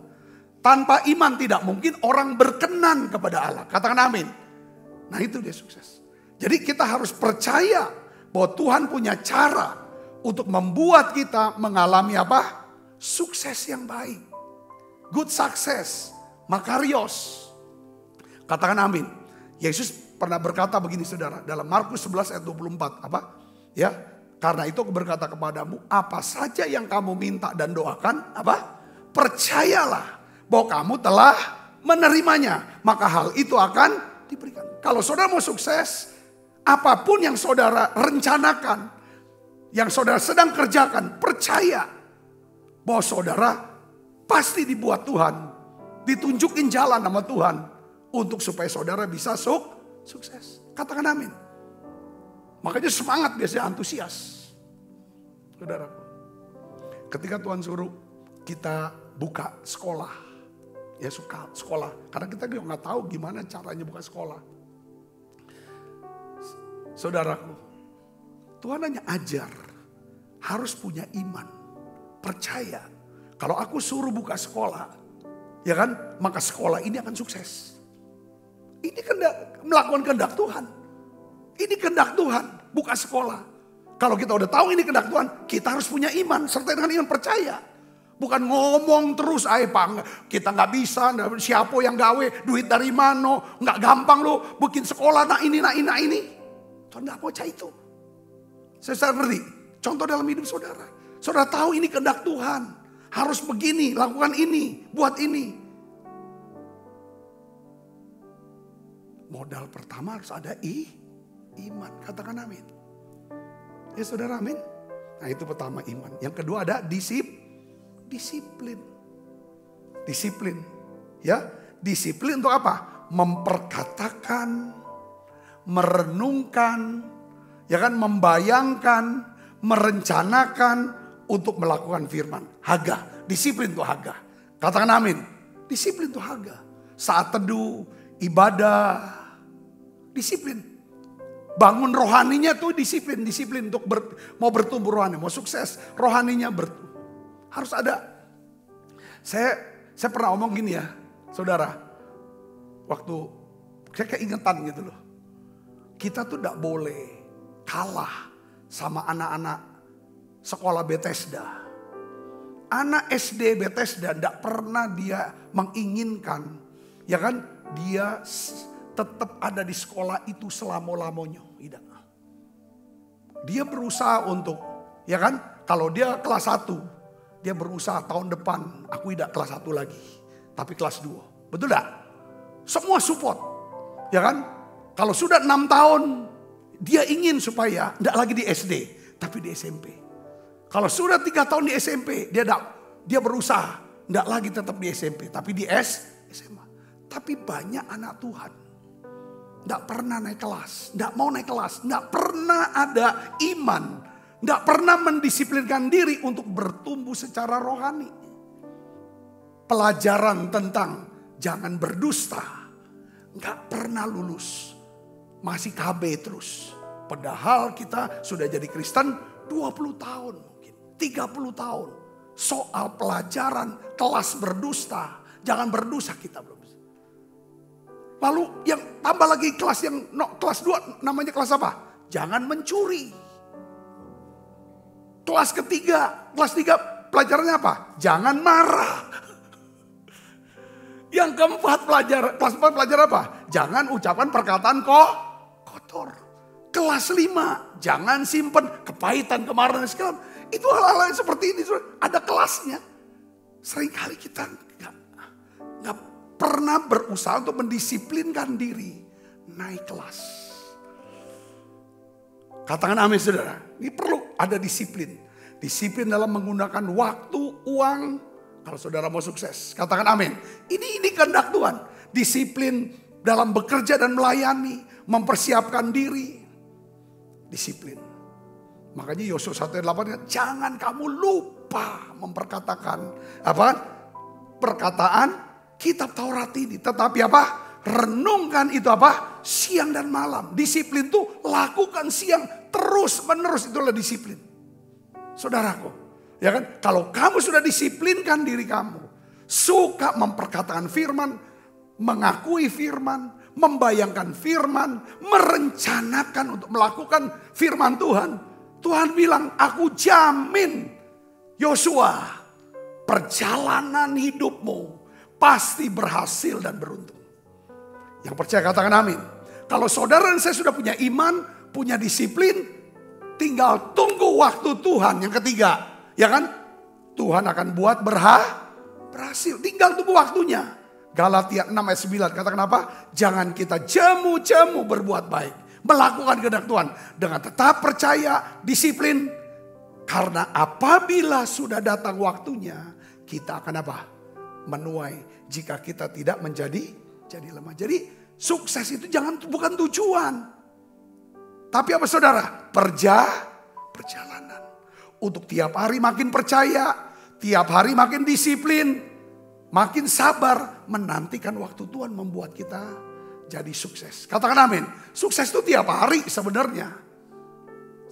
Tanpa iman tidak mungkin orang berkenan kepada Allah. Katakan amin. Nah itu dia sukses. Jadi kita harus percaya bahwa Tuhan punya cara untuk membuat kita mengalami apa? Sukses yang baik. Good success. Makarios. Katakan amin. Yesus pernah berkata begini saudara. Dalam Markus 11 ayat 24. Apa? Ya. Karena itu aku berkata kepadamu. Apa saja yang kamu minta dan doakan. Apa? Percayalah bahwa kamu telah menerimanya. Maka hal itu akan diberikan. Kalau saudara mau sukses. Apapun yang saudara rencanakan. Yang saudara sedang kerjakan. Percaya. Bahwa saudara pasti dibuat Tuhan. Ditunjukin jalan sama Tuhan. Untuk supaya saudara bisa sukses. Katakan amin. Makanya semangat biasanya antusias. Saudara. Ketika Tuhan suruh kita buka sekolah. Ya suka sekolah. Karena kita juga gak tahu gimana caranya buka sekolah. Saudaraku. Tuhan hanya ajar. Harus punya iman. Percaya. Kalau aku suruh buka sekolah. Ya kan? Maka sekolah ini akan sukses. Ini melakukan kehendak Tuhan. Ini kehendak Tuhan. Buka sekolah. Kalau kita udah tahu ini kehendak Tuhan. Kita harus punya iman. Serta dengan iman percaya. Bukan ngomong terus. Kita gak bisa. Siapa yang gawe. Duit dari mana. Gak gampang loh. Bikin sekolah. Nah ini. Tuhan gak percaya itu. Saya ngerti. Contoh dalam hidup saudara. Saudara tahu ini kehendak Tuhan. Harus begini. Lakukan ini. Buat ini. Modal pertama harus ada iman. Katakan amin. Ya saudara amin. Nah itu pertama iman. Yang kedua ada disiplin. Disiplin. Ya. Disiplin untuk apa? Memperkatakan. Merenungkan. Ya kan. Membayangkan. Merencanakan. Untuk melakukan firman. Haga. Disiplin untuk Haga. Katakan amin. Disiplin untuk Haga. Saat teduh. Ibadah. Disiplin. Bangun rohaninya tuh disiplin. Disiplin untuk mau bertumbuh rohani. Mau sukses. Rohaninya harus ada. Saya pernah omong gini ya. Saudara. Waktu. Saya keingetan gitu loh. Kita tuh gak boleh kalah sama anak-anak sekolah Bethesda. Anak SD Bethesda gak pernah dia menginginkan. Ya kan. Dia tetap ada di sekolah itu selama-lamanya. Tidak. Dia berusaha untuk, ya kan? Kalau dia kelas 1, dia berusaha tahun depan, aku tidak kelas 1 lagi. Tapi kelas 2. Betul gak? Semua support. Ya kan? Kalau sudah 6 tahun, dia ingin supaya tidak lagi di SD, tapi di SMP. Kalau sudah 3 tahun di SMP, dia berusaha tidak lagi tetap di SMP, tapi di SMA. Tapi banyak anak Tuhan. Tidak pernah naik kelas. Tidak mau naik kelas. Tidak pernah ada iman. Tidak pernah mendisiplinkan diri untuk bertumbuh secara rohani. Pelajaran tentang jangan berdusta. Tidak pernah lulus. Masih KB terus. Padahal kita sudah jadi Kristen 20 tahun mungkin. 30 tahun. Soal pelajaran kelas berdusta. Jangan berdosa kita belum. Lalu yang tambah lagi kelas kelas 2 namanya kelas apa? Jangan mencuri. Kelas ketiga, kelas 3 pelajarannya apa? Jangan marah. Yang keempat kelas 4 pelajaran apa? Jangan ucapan perkataan kotor. Kelas 5, jangan simpen kepahitan, kemarahan segala. Itu hal-hal yang seperti ini ada kelasnya. Seringkali kita nggak pernah berusaha untuk mendisiplinkan diri naik kelas. Katakan amin saudara. Ini perlu ada disiplin. Disiplin dalam menggunakan waktu, uang, Kalau saudara mau sukses, katakan amin. Ini kehendak Tuhan. Disiplin dalam bekerja dan melayani, mempersiapkan diri. Disiplin. Makanya Yosua 1:8, jangan kamu lupa memperkatakan perkataan kitab Taurat ini. Tetapi renungkan itu siang dan malam. Disiplin tuh lakukan siang terus menerus, itulah disiplin. Saudaraku, ya kan? Kalau kamu sudah disiplinkan diri kamu, suka memperkatakan firman, mengakui firman, membayangkan firman, merencanakan untuk melakukan firman Tuhan. Tuhan bilang, aku jamin Yosua, perjalanan hidupmu pasti berhasil dan beruntung. Yang percaya katakan amin. Kalau saudara dan saya sudah punya iman, punya disiplin, tinggal tunggu waktu Tuhan. Yang ketiga, ya kan? Tuhan akan buat berhasil. Tinggal tunggu waktunya. Galatia 6:9 katakan apa? Jangan kita jemu-jemu berbuat baik, melakukan kehendak Tuhan dengan tetap percaya, disiplin. Karena apabila sudah datang waktunya, kita akan menuai jika kita tidak menjadi lemah. Jadi sukses itu bukan tujuan. Tapi saudara? Perjalanan. Untuk tiap hari makin percaya, tiap hari makin disiplin, makin sabar menantikan waktu Tuhan membuat kita jadi sukses. Katakan amin. Sukses itu tiap hari sebenarnya.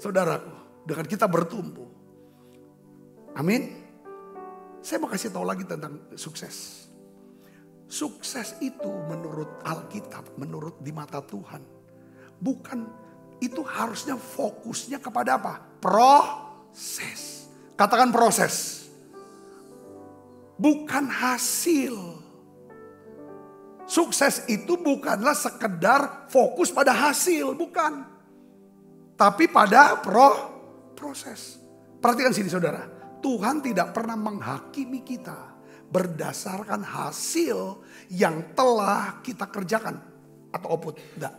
Saudaraku, dengan kita bertumbuh. Amin. Saya mau kasih tahu lagi tentang sukses. Sukses itu menurut Alkitab, menurut di mata Tuhan, bukan itu harusnya fokusnya kepada proses. Katakan proses. Bukan hasil. Sukses itu bukanlah sekedar fokus pada hasil, bukan. Tapi pada proses. Perhatikan sini saudara. Tuhan tidak pernah menghakimi kita berdasarkan hasil yang telah kita kerjakan atau output. Tidak.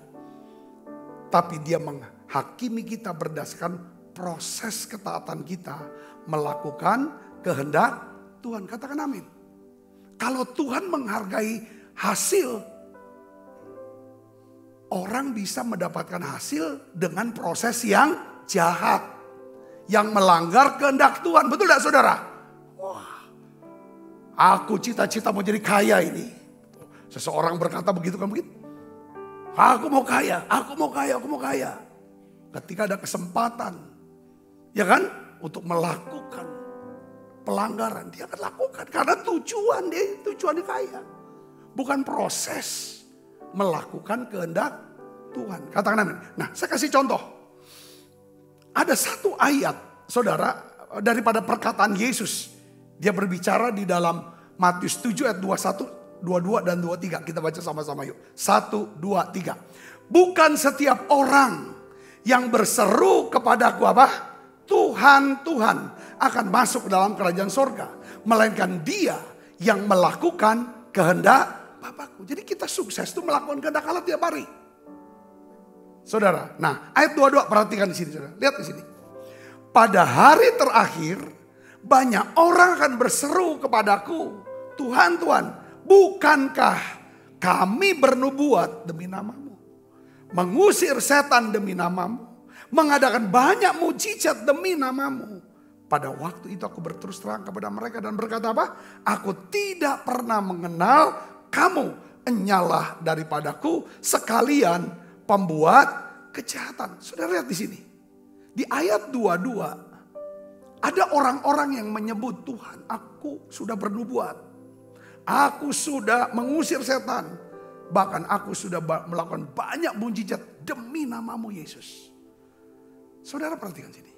Tapi dia menghakimi kita berdasarkan proses ketaatan kita melakukan kehendak Tuhan. Katakan amin. Kalau Tuhan menghargai hasil, orang bisa mendapatkan hasil dengan proses yang jahat, yang melanggar kehendak Tuhan. Betul tidak saudara? Wah, aku cita-cita mau jadi kaya ini. Seseorang berkata begitu kan begitu. Aku mau kaya, aku mau kaya, aku mau kaya. Ketika ada kesempatan, ya kan, untuk melakukan pelanggaran, dia akan lakukan. Karena tujuannya kaya. Bukan proses melakukan kehendak Tuhan. Katakan amin. Nah, saya kasih contoh. Ada satu ayat, saudara, daripada perkataan Yesus. Dia berbicara di dalam Matius 7 ayat 21. 22 dan 23 kita baca sama-sama yuk. 1, 2, 3. Bukan setiap orang yang berseru kepadaku Tuhan, Tuhan akan masuk dalam kerajaan sorga. Melainkan dia yang melakukan kehendak Bapakku. Jadi kita sukses itu melakukan kehendak Allah tiap hari. Saudara, nah ayat 22 perhatikan di sini saudara. Lihat di sini. Pada hari terakhir banyak orang akan berseru kepadaku, Tuhan, Tuhan, bukankah kami bernubuat demi namamu? Mengusir setan demi namamu? Mengadakan banyak mujizat demi namamu? Pada waktu itu aku berterus terang kepada mereka dan berkata Aku tidak pernah mengenal kamu. Enyalah daripadaku sekalian pembuat kejahatan. Saudara lihat di sini. Di ayat 22. Ada orang-orang yang menyebut Tuhan, aku sudah bernubuat. Aku sudah mengusir setan. Bahkan aku sudah melakukan banyak mujizat demi namamu Yesus. Saudara perhatikan sini.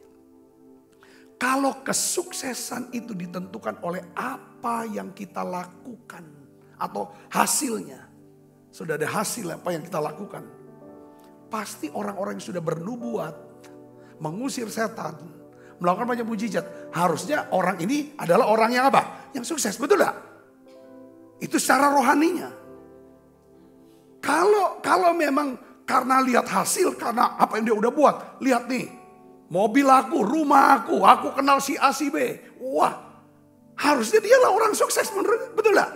Kalau kesuksesan itu ditentukan oleh apa yang kita lakukan. Atau hasilnya. Sudah ada hasil apa yang kita lakukan. Pasti orang-orang yang sudah bernubuat. Mengusir setan. Melakukan banyak mujizat. Harusnya orang ini adalah orang yang Yang sukses, betul gak? Itu secara rohaninya. Kalau memang karena lihat hasil, karena apa yang dia udah buat. Lihat nih, mobil aku, rumah aku kenal si A, si B. Wah, Harusnya dialah orang sukses menurut, betul gak?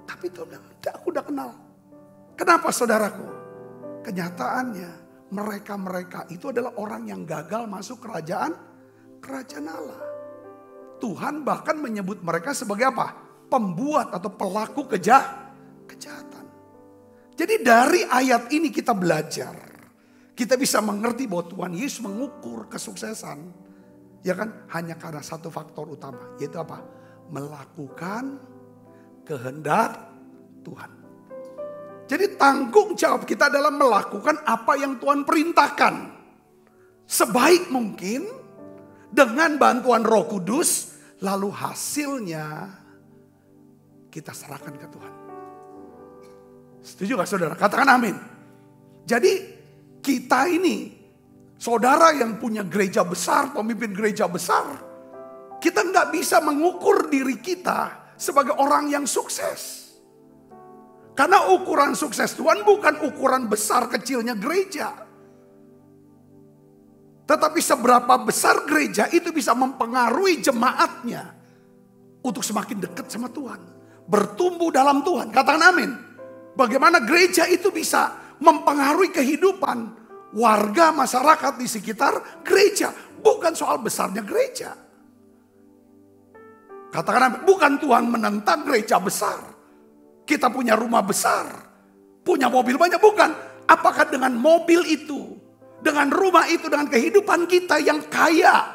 Tapi Tuhan bilang, tidak, aku udah kenal. Kenapa saudaraku? Kenyataannya mereka itu adalah orang yang gagal masuk kerajaan Allah. Tuhan bahkan menyebut mereka sebagai apa? Pembuat atau pelaku kejahatan. Jadi dari ayat ini kita belajar. Kita bisa mengerti bahwa Tuhan Yesus mengukur kesuksesan. Ya kan? Hanya karena satu faktor utama. Yaitu apa? Melakukan kehendak Tuhan. Jadi tanggung jawab kita adalah melakukan apa yang Tuhan perintahkan. Sebaik mungkin dengan bantuan Roh Kudus. Lalu hasilnya kita serahkan ke Tuhan. Setuju gak saudara? Katakan amin. Jadi kita ini saudara yang punya gereja besar, pemimpin gereja besar. Kita gak bisa mengukur diri kita sebagai orang yang sukses. Karena ukuran sukses Tuhan bukan ukuran besar kecilnya gereja. Tetapi seberapa besar gereja itu bisa mempengaruhi jemaatnya. Untuk semakin dekat sama Tuhan. Bertumbuh dalam Tuhan. Katakan amin. Bagaimana gereja itu bisa mempengaruhi kehidupan warga masyarakat di sekitar gereja. Bukan soal besarnya gereja. Katakan amin. Bukan Tuhan menentang gereja besar. Kita punya rumah besar, punya mobil banyak, bukan. Apakah dengan mobil itu, dengan rumah itu, dengan kehidupan kita yang kaya,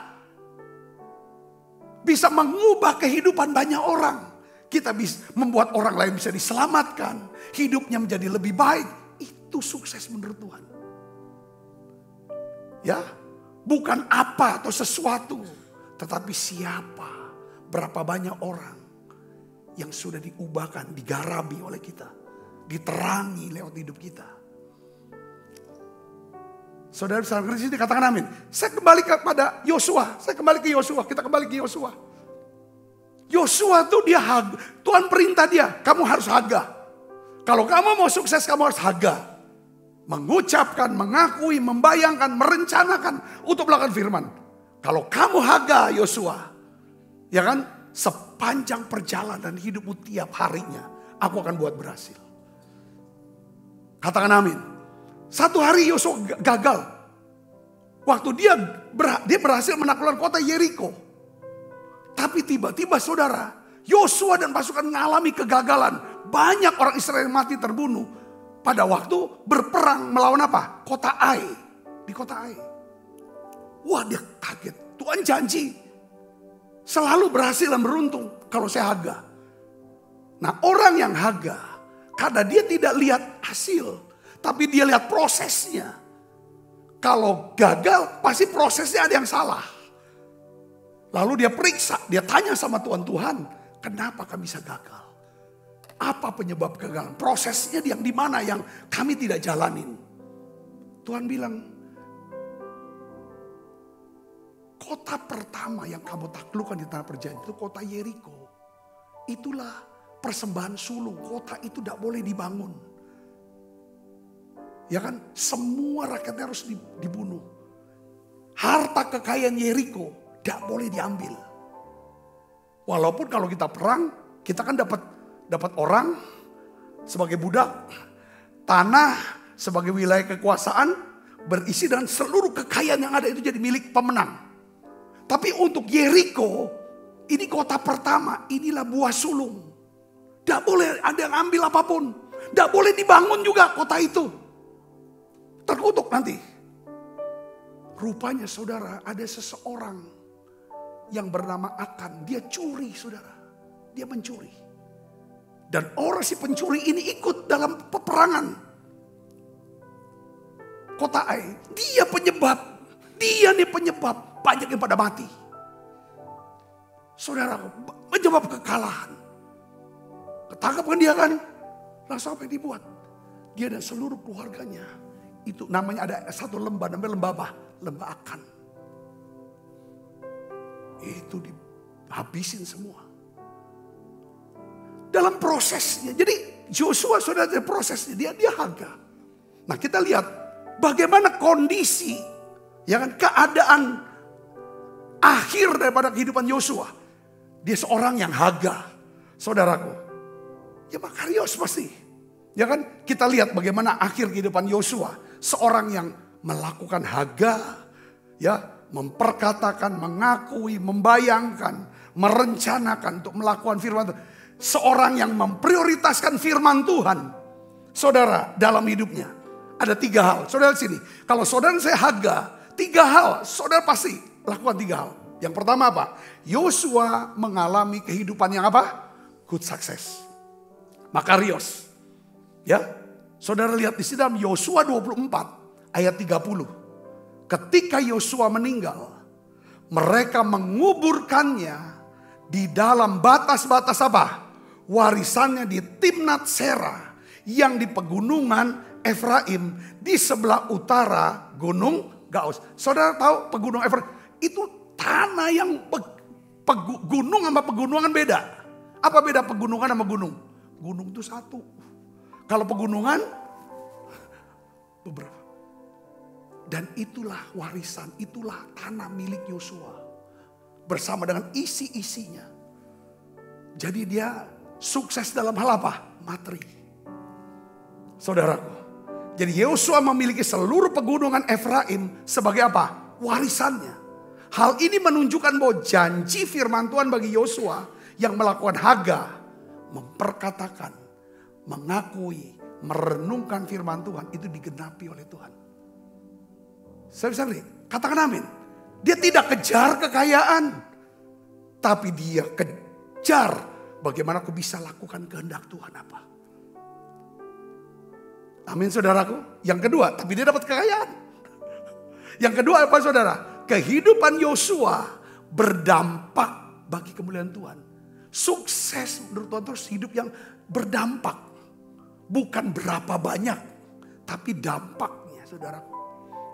bisa mengubah kehidupan banyak orang. Kita bisa membuat orang lain bisa diselamatkan, hidupnya menjadi lebih baik. Itu sukses menurut Tuhan. Ya, bukan apa atau sesuatu, tetapi siapa, berapa banyak orang yang sudah diubahkan, digarabi oleh kita. Diterangi lewat hidup kita. Saudara-saudara Kristus dikatakan amin. Saya kembali kepada Yosua. Kita kembali ke Yosua. Yosua tuh dia Tuhan perintah dia, kamu harus haga. Kalau kamu mau sukses, kamu harus haga. Mengucapkan, mengakui, membayangkan, merencanakan untuk melakukan firman. Kalau kamu haga Yosua, ya kan? Sepanjang perjalanan hidupmu tiap harinya, aku akan buat berhasil. Katakan amin. Satu hari Yosua gagal. Waktu dia berhasil menaklukkan kota Yeriko. Tapi tiba-tiba saudara, Yosua dan pasukan mengalami kegagalan. Banyak orang Israel mati terbunuh. Pada waktu berperang melawan apa? Kota Ai. Di kota Ai. Wah, dia kaget. Tuhan janji. Selalu berhasil dan beruntung kalau saya haga. Nah, orang yang haga, karena dia tidak lihat hasil, tapi dia lihat prosesnya. Kalau gagal, pasti prosesnya ada yang salah. Lalu dia periksa, dia tanya sama Tuhan, Tuhan, kenapa kami bisa gagal? Apa penyebab kegagalan? Prosesnya yang di mana yang kami tidak jalanin? Tuhan bilang, kota pertama yang kamu taklukkan di tanah perjanjian itu kota Yeriko. Itulah persembahan sulung. Kota itu tidak boleh dibangun. Ya kan? Semua rakyatnya harus dibunuh. Harta kekayaan Yeriko tidak boleh diambil. Walaupun kalau kita perang, kita kan dapat orang sebagai budak, tanah sebagai wilayah kekuasaan, berisi dengan seluruh kekayaan yang ada itu jadi milik pemenang. Tapi untuk Yeriko, ini kota pertama, inilah buah sulung. Tidak boleh ada yang ambil apapun. Tidak boleh dibangun juga kota itu. Terkutuk nanti. Rupanya saudara, ada seseorang yang bernama Akan. Dia curi saudara. Dia mencuri. Dan orang si pencuri ini ikut dalam peperangan kota Ai. Dia penyebab. Dia nih penyebab. Banyak yang pada mati. Saudara, menyebab kekalahan. Ketangkap kan dia kan? Langsung apa yang dibuat? Dia dan seluruh keluarganya. Itu namanya ada satu lembah, namanya lembah Akan. Itu dihabisin semua. Dalam prosesnya. Jadi Joshua sudah ada prosesnya. Dia haga. Nah kita lihat bagaimana kondisi. Ya kan, keadaan akhir daripada kehidupan Yosua. Dia seorang yang haga, saudaraku. Ya Makarios pasti. Ya kan, kita lihat bagaimana akhir kehidupan Yosua. Seorang yang melakukan haga, ya, memperkatakan, mengakui, membayangkan, merencanakan untuk melakukan firman Tuhan. Seorang yang memprioritaskan firman Tuhan, saudara, dalam hidupnya. Ada 3 hal, saudara sini. Kalau saudara saya haga, 3 hal, saudara pasti lakukan 3 hal. Yang pertama apa? Yosua mengalami kehidupan yang apa? Good success. Makarios. Ya, saudara lihat di sini dalam Yosua 24 ayat 30. Ketika Yosua meninggal, mereka menguburkannya di dalam batas-batas apa? Warisannya di Timnat Serah yang di pegunungan Efraim di sebelah utara Gunung Gaus. Saudara tahu pegunungan Efraim itu tanah yang gunung sama pegunungan beda. Apa beda pegunungan sama gunung? Gunung itu satu. Kalau pegunungan beberapa. Dan itulah warisan, itulah tanah milik Yosua. Bersama dengan isi-isinya. Jadi dia sukses dalam hal apa? Materi. Saudaraku. Jadi Yosua memiliki seluruh pegunungan Efraim sebagai apa? Warisannya. Hal ini menunjukkan bahwa janji firman Tuhan bagi Yosua yang melakukan haga, memperkatakan, mengakui, merenungkan firman Tuhan itu digenapi oleh Tuhan. Saya bisa lihat, katakan amin. Dia tidak kejar kekayaan, tapi dia kejar bagaimana aku bisa lakukan kehendak Tuhan apa. Amin saudaraku. Yang kedua, tapi dia dapat kekayaan. Yang kedua apa saudara? Kehidupan Yosua berdampak bagi kemuliaan Tuhan. Sukses menurut Tuhan terus hidup yang berdampak. Bukan berapa banyak, tapi dampaknya saudaraku.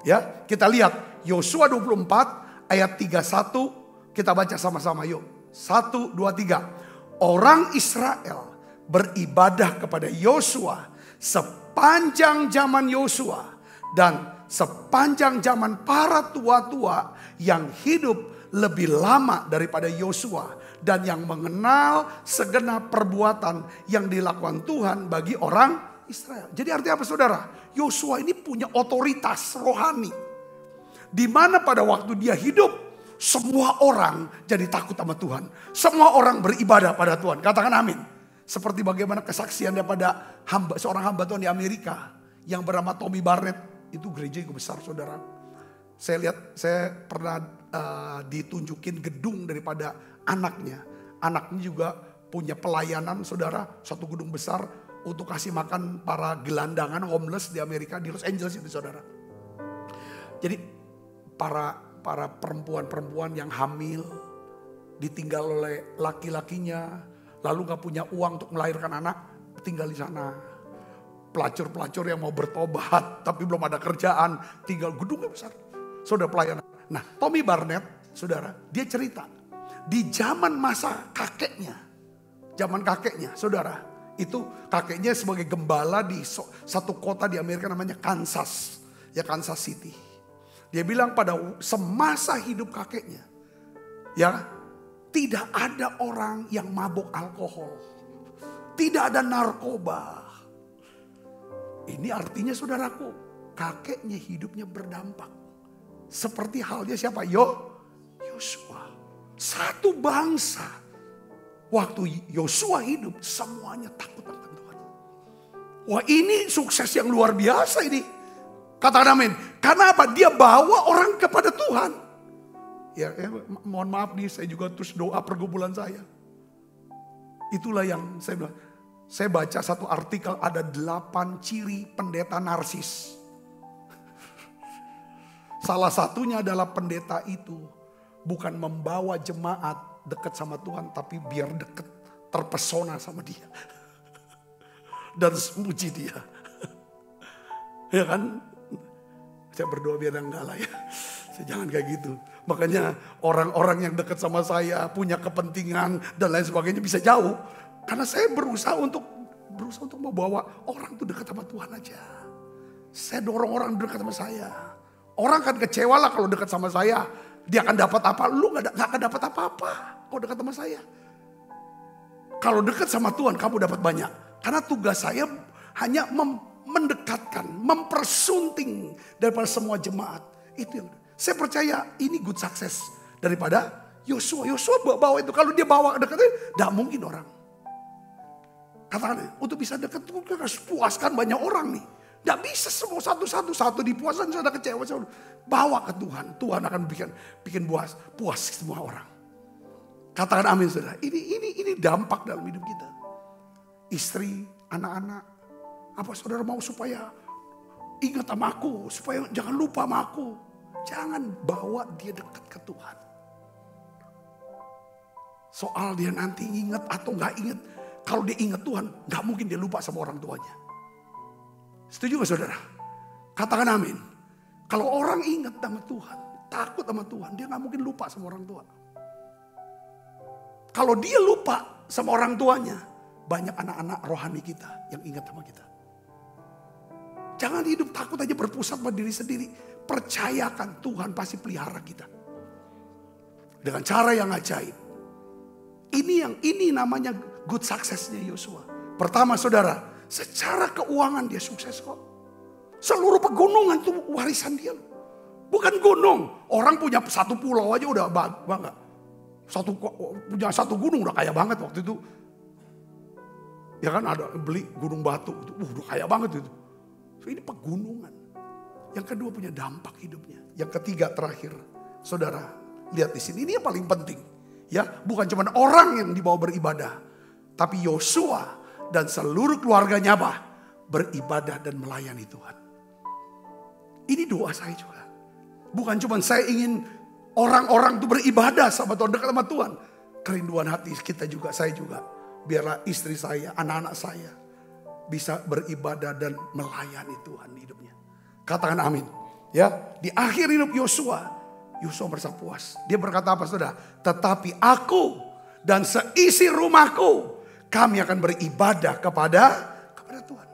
Ya, kita lihat Yosua 24 ayat 31, kita baca sama-sama yuk. 1, 2, 3. Orang Israel beribadah kepada Yosua sepanjang zaman Yosua dan sepanjang zaman para tua-tua yang hidup lebih lama daripada Yosua dan yang mengenal segenap perbuatan yang dilakukan Tuhan bagi orang Israel. Jadi artinya apa saudara? Yosua ini punya otoritas rohani. Di mana pada waktu dia hidup, semua orang jadi takut sama Tuhan. Semua orang beribadah pada Tuhan. Katakan amin. Seperti bagaimana kesaksian daripada seorang hamba Tuhan di Amerika yang bernama Tommy Barnett. Itu gereja yang besar saudara. Saya lihat, saya pernah ditunjukin gedung daripada anaknya. Anaknya juga punya pelayanan saudara. Satu gedung besar untuk kasih makan para gelandangan homeless di Amerika, di Los Angeles itu saudara. Jadi para perempuan-perempuan yang hamil, ditinggal oleh laki-lakinya, lalu gak punya uang untuk melahirkan anak, tinggal di sana. Pelacur-pelacur yang mau bertobat tapi belum ada kerjaan, tinggal gedungnya besar. Saudara pelayanan. Nah, Tommy Barnett, saudara, dia cerita di zaman masa kakeknya, saudara, itu kakeknya sebagai gembala di satu kota di Amerika namanya Kansas, ya Kansas City. Dia bilang pada semasa hidup kakeknya, ya tidak ada orang yang mabuk alkohol, tidak ada narkoba. Ini artinya saudaraku, kakeknya hidupnya berdampak. Seperti halnya siapa? Yosua. Satu bangsa. Waktu Yosua hidup, semuanya takut akan Tuhan. Wah ini sukses yang luar biasa ini. Katakan amin. Karena apa? Dia bawa orang kepada Tuhan. Ya, mohon maaf nih, saya juga terus doa pergumulan saya. Itulah yang saya bilang. Saya baca satu artikel ada 8 ciri pendeta narsis. Salah satunya adalah pendeta itu bukan membawa jemaat dekat sama Tuhan, tapi biar dekat, terpesona sama dia. Dan memuji dia. Ya kan? Saya berdoa biar enggak lah ya. Saya jangan kayak gitu. Makanya orang-orang yang dekat sama saya punya kepentingan dan lain sebagainya bisa jauh. Karena saya berusaha untuk membawa orang itu dekat sama Tuhan aja. Saya dorong orang dekat sama saya. Orang kan kecewa lah kalau dekat sama saya. Dia akan dapat apa? Lu gak akan dapat apa-apa kalau dekat sama saya. Kalau dekat sama Tuhan kamu dapat banyak. Karena tugas saya hanya mendekatkan, mempersunting daripada semua jemaat. Itu yang saya percaya ini good success daripada Yosua. Yosua bawa itu. Kalau dia bawa dekatnya, tidak mungkin orang. Katakan, untuk bisa dekat itu harus puaskan banyak orang nih. Tidak bisa semua satu dipuaskan, sudah kecewa. Bawa ke Tuhan. Tuhan akan bikin puas semua orang. Katakan amin saudara. Ini dampak dalam hidup kita. Istri, anak-anak. Apa saudara mau supaya ingat sama aku. Supaya jangan lupa sama aku. Jangan bawa dia dekat ke Tuhan. Soal dia nanti ingat atau nggak ingat. Kalau dia ingat Tuhan, nggak mungkin dia lupa sama orang tuanya. Setuju gak saudara? Katakan amin. Kalau orang ingat sama Tuhan, takut sama Tuhan, dia gak mungkin lupa sama orang tua. Kalau dia lupa sama orang tuanya, banyak anak-anak rohani kita yang ingat sama kita. Jangan hidup takut aja berpusat pada diri sendiri. Percayakan Tuhan pasti pelihara kita. Dengan cara yang ajaib. Ini namanya good success-nya Yosua. Pertama saudara, secara keuangan dia sukses kok. Seluruh pegunungan itu warisan dia. Bukan gunung. Orang punya satu pulau aja udah bangga. Punya satu gunung udah kaya banget waktu itu. Ya kan ada beli gunung batu. Udah kaya banget itu. So, ini pegunungan. Yang kedua punya dampak hidupnya. Yang ketiga terakhir. Saudara lihat di sini. Ini yang paling penting. Ya, bukan cuma orang yang dibawa beribadah. Tapi Yosua dan seluruh keluarganya beribadah dan melayani Tuhan. Ini doa saya juga. Bukan cuma saya ingin orang-orang itu beribadah sama Tuhan, dekat sama Tuhan. Kerinduan hati kita juga, saya juga. Biarlah istri saya, anak-anak saya bisa beribadah dan melayani Tuhan hidupnya. Katakan amin. Ya, di akhir hidup Yosua merasa puas. Dia berkata apa saudara? Tetapi aku dan seisi rumahku, kami akan beribadah kepada Tuhan.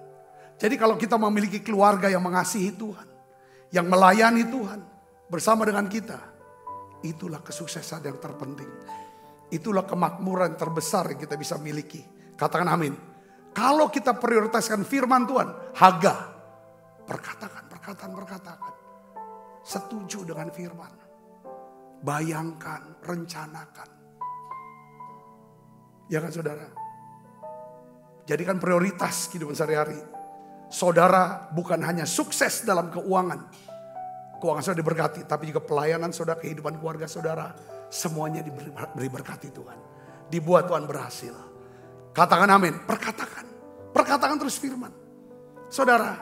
Jadi kalau kita memiliki keluarga yang mengasihi Tuhan, yang melayani Tuhan bersama dengan kita, itulah kesuksesan yang terpenting. Itulah kemakmuran terbesar yang kita bisa miliki. Katakan amin. Kalau kita prioritaskan firman Tuhan, Haga, perkatakan. Setuju dengan firman. Bayangkan, rencanakan. Ya kan saudara? Jadikan prioritas kehidupan sehari-hari. Saudara bukan hanya sukses dalam keuangan. Keuangan saudara diberkati. Tapi juga pelayanan saudara, kehidupan keluarga saudara. Semuanya diberi berkati Tuhan. Dibuat Tuhan berhasil. Katakan amin. Perkatakan terus firman. Saudara,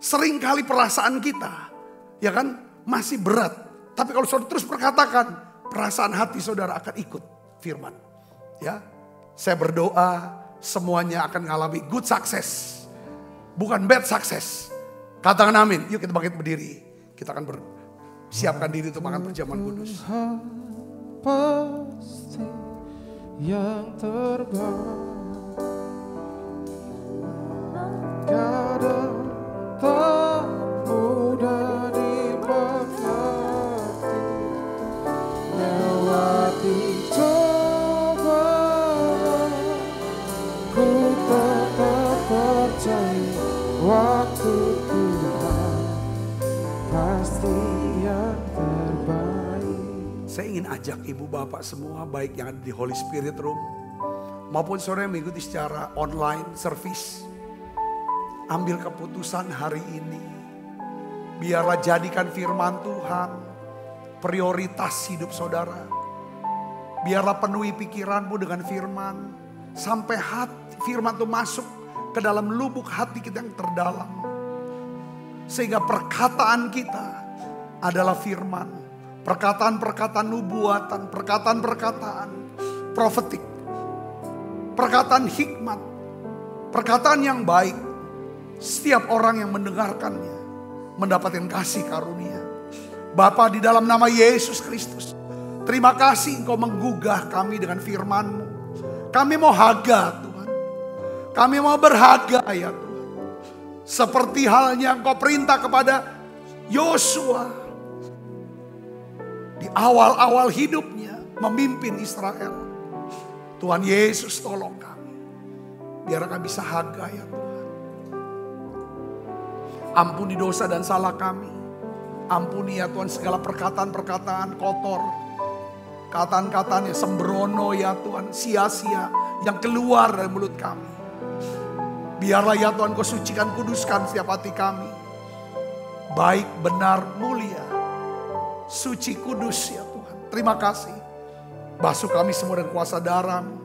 seringkali perasaan kita, ya kan, masih berat. Tapi kalau saudara terus perkatakan, perasaan hati saudara akan ikut firman. Ya, saya berdoa semuanya akan mengalami good success. Bukan bad success. Katakan amin. Yuk kita bangkit berdiri. Kita akan siapkan diri untuk makan perjamuan kudus. Pasti yang terbaik. Kadang tak mudah dimengerti. Lewati cobaan, ku tetap percaya waktu Tuhan pasti yang terbaik. Saya ingin ajak ibu bapak semua, baik yang ada di Holy Spirit Room maupun sore mengikuti secara online service. Ambil keputusan hari ini. Biarlah jadikan firman Tuhan prioritas hidup saudara. Biarlah penuhi pikiranmu dengan firman. Sampai firman itu masuk ke dalam lubuk hati kita yang terdalam. Sehingga perkataan kita adalah firman. Perkataan-perkataan nubuatan, perkataan-perkataan profetik. Perkataan hikmat. Perkataan yang baik. Setiap orang yang mendengarkannya mendapatkan kasih karunia. Bapa, di dalam nama Yesus Kristus, terima kasih Engkau menggugah kami dengan firman-Mu. Kami mau haga Tuhan. Kami mau berhaga ya Tuhan. Seperti halnya Engkau perintah kepada Yosua. Di awal-awal hidupnya memimpin Israel. Tuhan Yesus tolong kami. Biar kami bisa haga ya Tuhan. Ampuni dosa dan salah kami. Ampuni ya Tuhan segala perkataan-perkataan kotor. Kataan-kataan yang sembrono ya Tuhan. Sia-sia yang keluar dari mulut kami. Biarlah ya Tuhan Kau sucikan, kuduskan setiap hati kami. Baik, benar, mulia. Suci, kudus ya Tuhan. Terima kasih. Basuh kami semua dengan kuasa darah-Mu.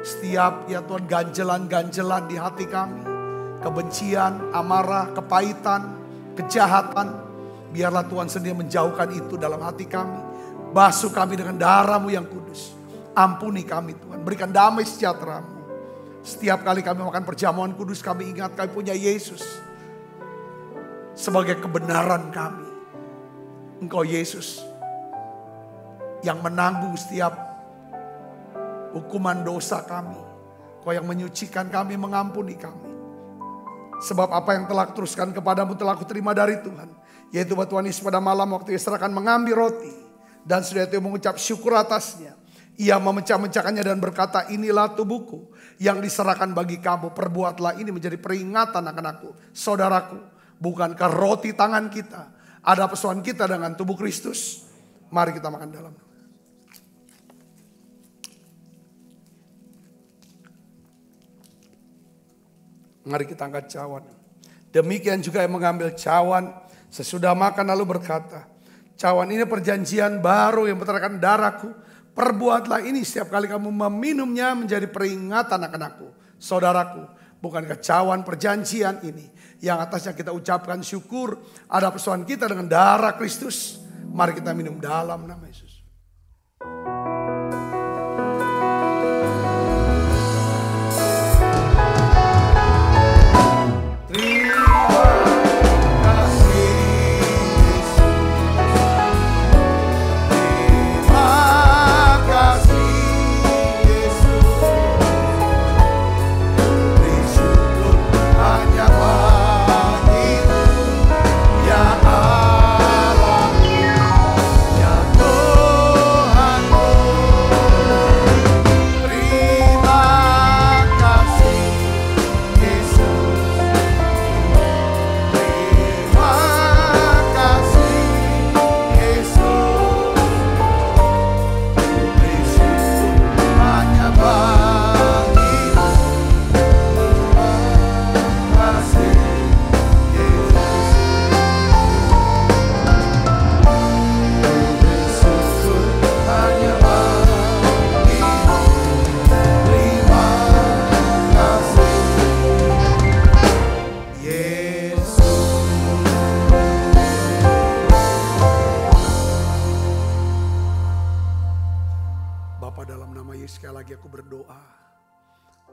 Setiap ya Tuhan ganjelan-ganjelan di hati kami. Kebencian, amarah, kepahitan, kejahatan. Biarlah Tuhan sendiri menjauhkan itu dalam hati kami. Basuh kami dengan darah-Mu yang kudus. Ampuni kami Tuhan. Berikan damai sejahtera-Mu. Setiap kali kami makan perjamuan kudus, kami ingat kami punya Yesus. Sebagai kebenaran kami. Engkau Yesus. Yang menanggung setiap hukuman dosa kami. Kau yang menyucikan kami, mengampuni kami. Sebab apa yang telah kuteruskan kepadamu telah kuterima dari Tuhan. Yaitu bahwa Tuhan Yesus pada malam waktu Yesus akan mengambil roti. Dan sudah itu mengucap syukur atasnya. Ia memecah-mecahkannya dan berkata, inilah tubuhku yang diserahkan bagi kamu. Perbuatlah ini menjadi peringatan akan aku. Saudaraku, bukankah roti tangan kita ada persoalan kita dengan tubuh Kristus? Mari kita makan dalam. Mari kita angkat cawan. Demikian juga yang mengambil cawan sesudah makan lalu berkata, cawan ini perjanjian baru yang berdasarkan darahku. Perbuatlah ini setiap kali kamu meminumnya menjadi peringatan akan aku. Saudaraku, bukankah cawan perjanjian ini yang atasnya kita ucapkan syukur ada persoalan kita dengan darah Kristus. Mari kita minum dalam nama Yesus.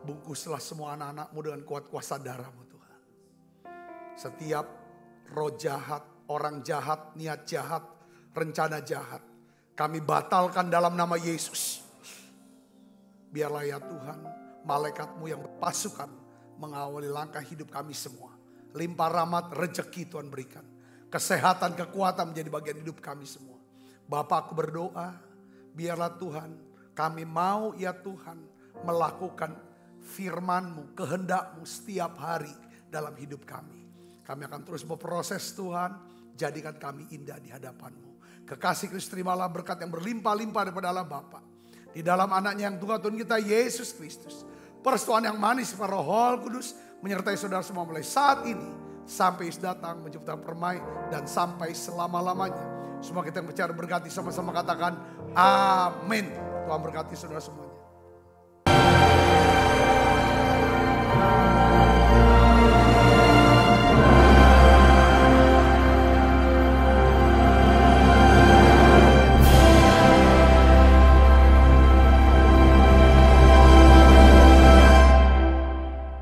Bungkuslah semua anak-anak-Mu dengan kuat kuasa darah-Mu Tuhan. Setiap roh jahat, orang jahat, niat jahat, rencana jahat, kami batalkan dalam nama Yesus. Biarlah ya Tuhan, malaikat-Mu yang berpasukan mengawali langkah hidup kami semua. Limpah rahmat, rezeki Tuhan berikan. Kesehatan, kekuatan menjadi bagian hidup kami semua. Bapa, aku berdoa, biarlah Tuhan, kami mau ya Tuhan melakukan firman-Mu, kehendak-Mu setiap hari dalam hidup kami. Kami akan terus berproses Tuhan, jadikan kami indah di hadapan-Mu. Kekasih Kristus, terimalah berkat yang berlimpah-limpah daripada Allah Bapa. Di dalam anaknya yang Tuhan kita Yesus Kristus. Persekutuan yang manis para Roh Kudus menyertai saudara semua mulai saat ini. Sampai Yesus datang menciptakan permai dan sampai selama-lamanya. Semua kita yang percaya berkati sama-sama katakan amin. Tuhan berkati saudara semuanya.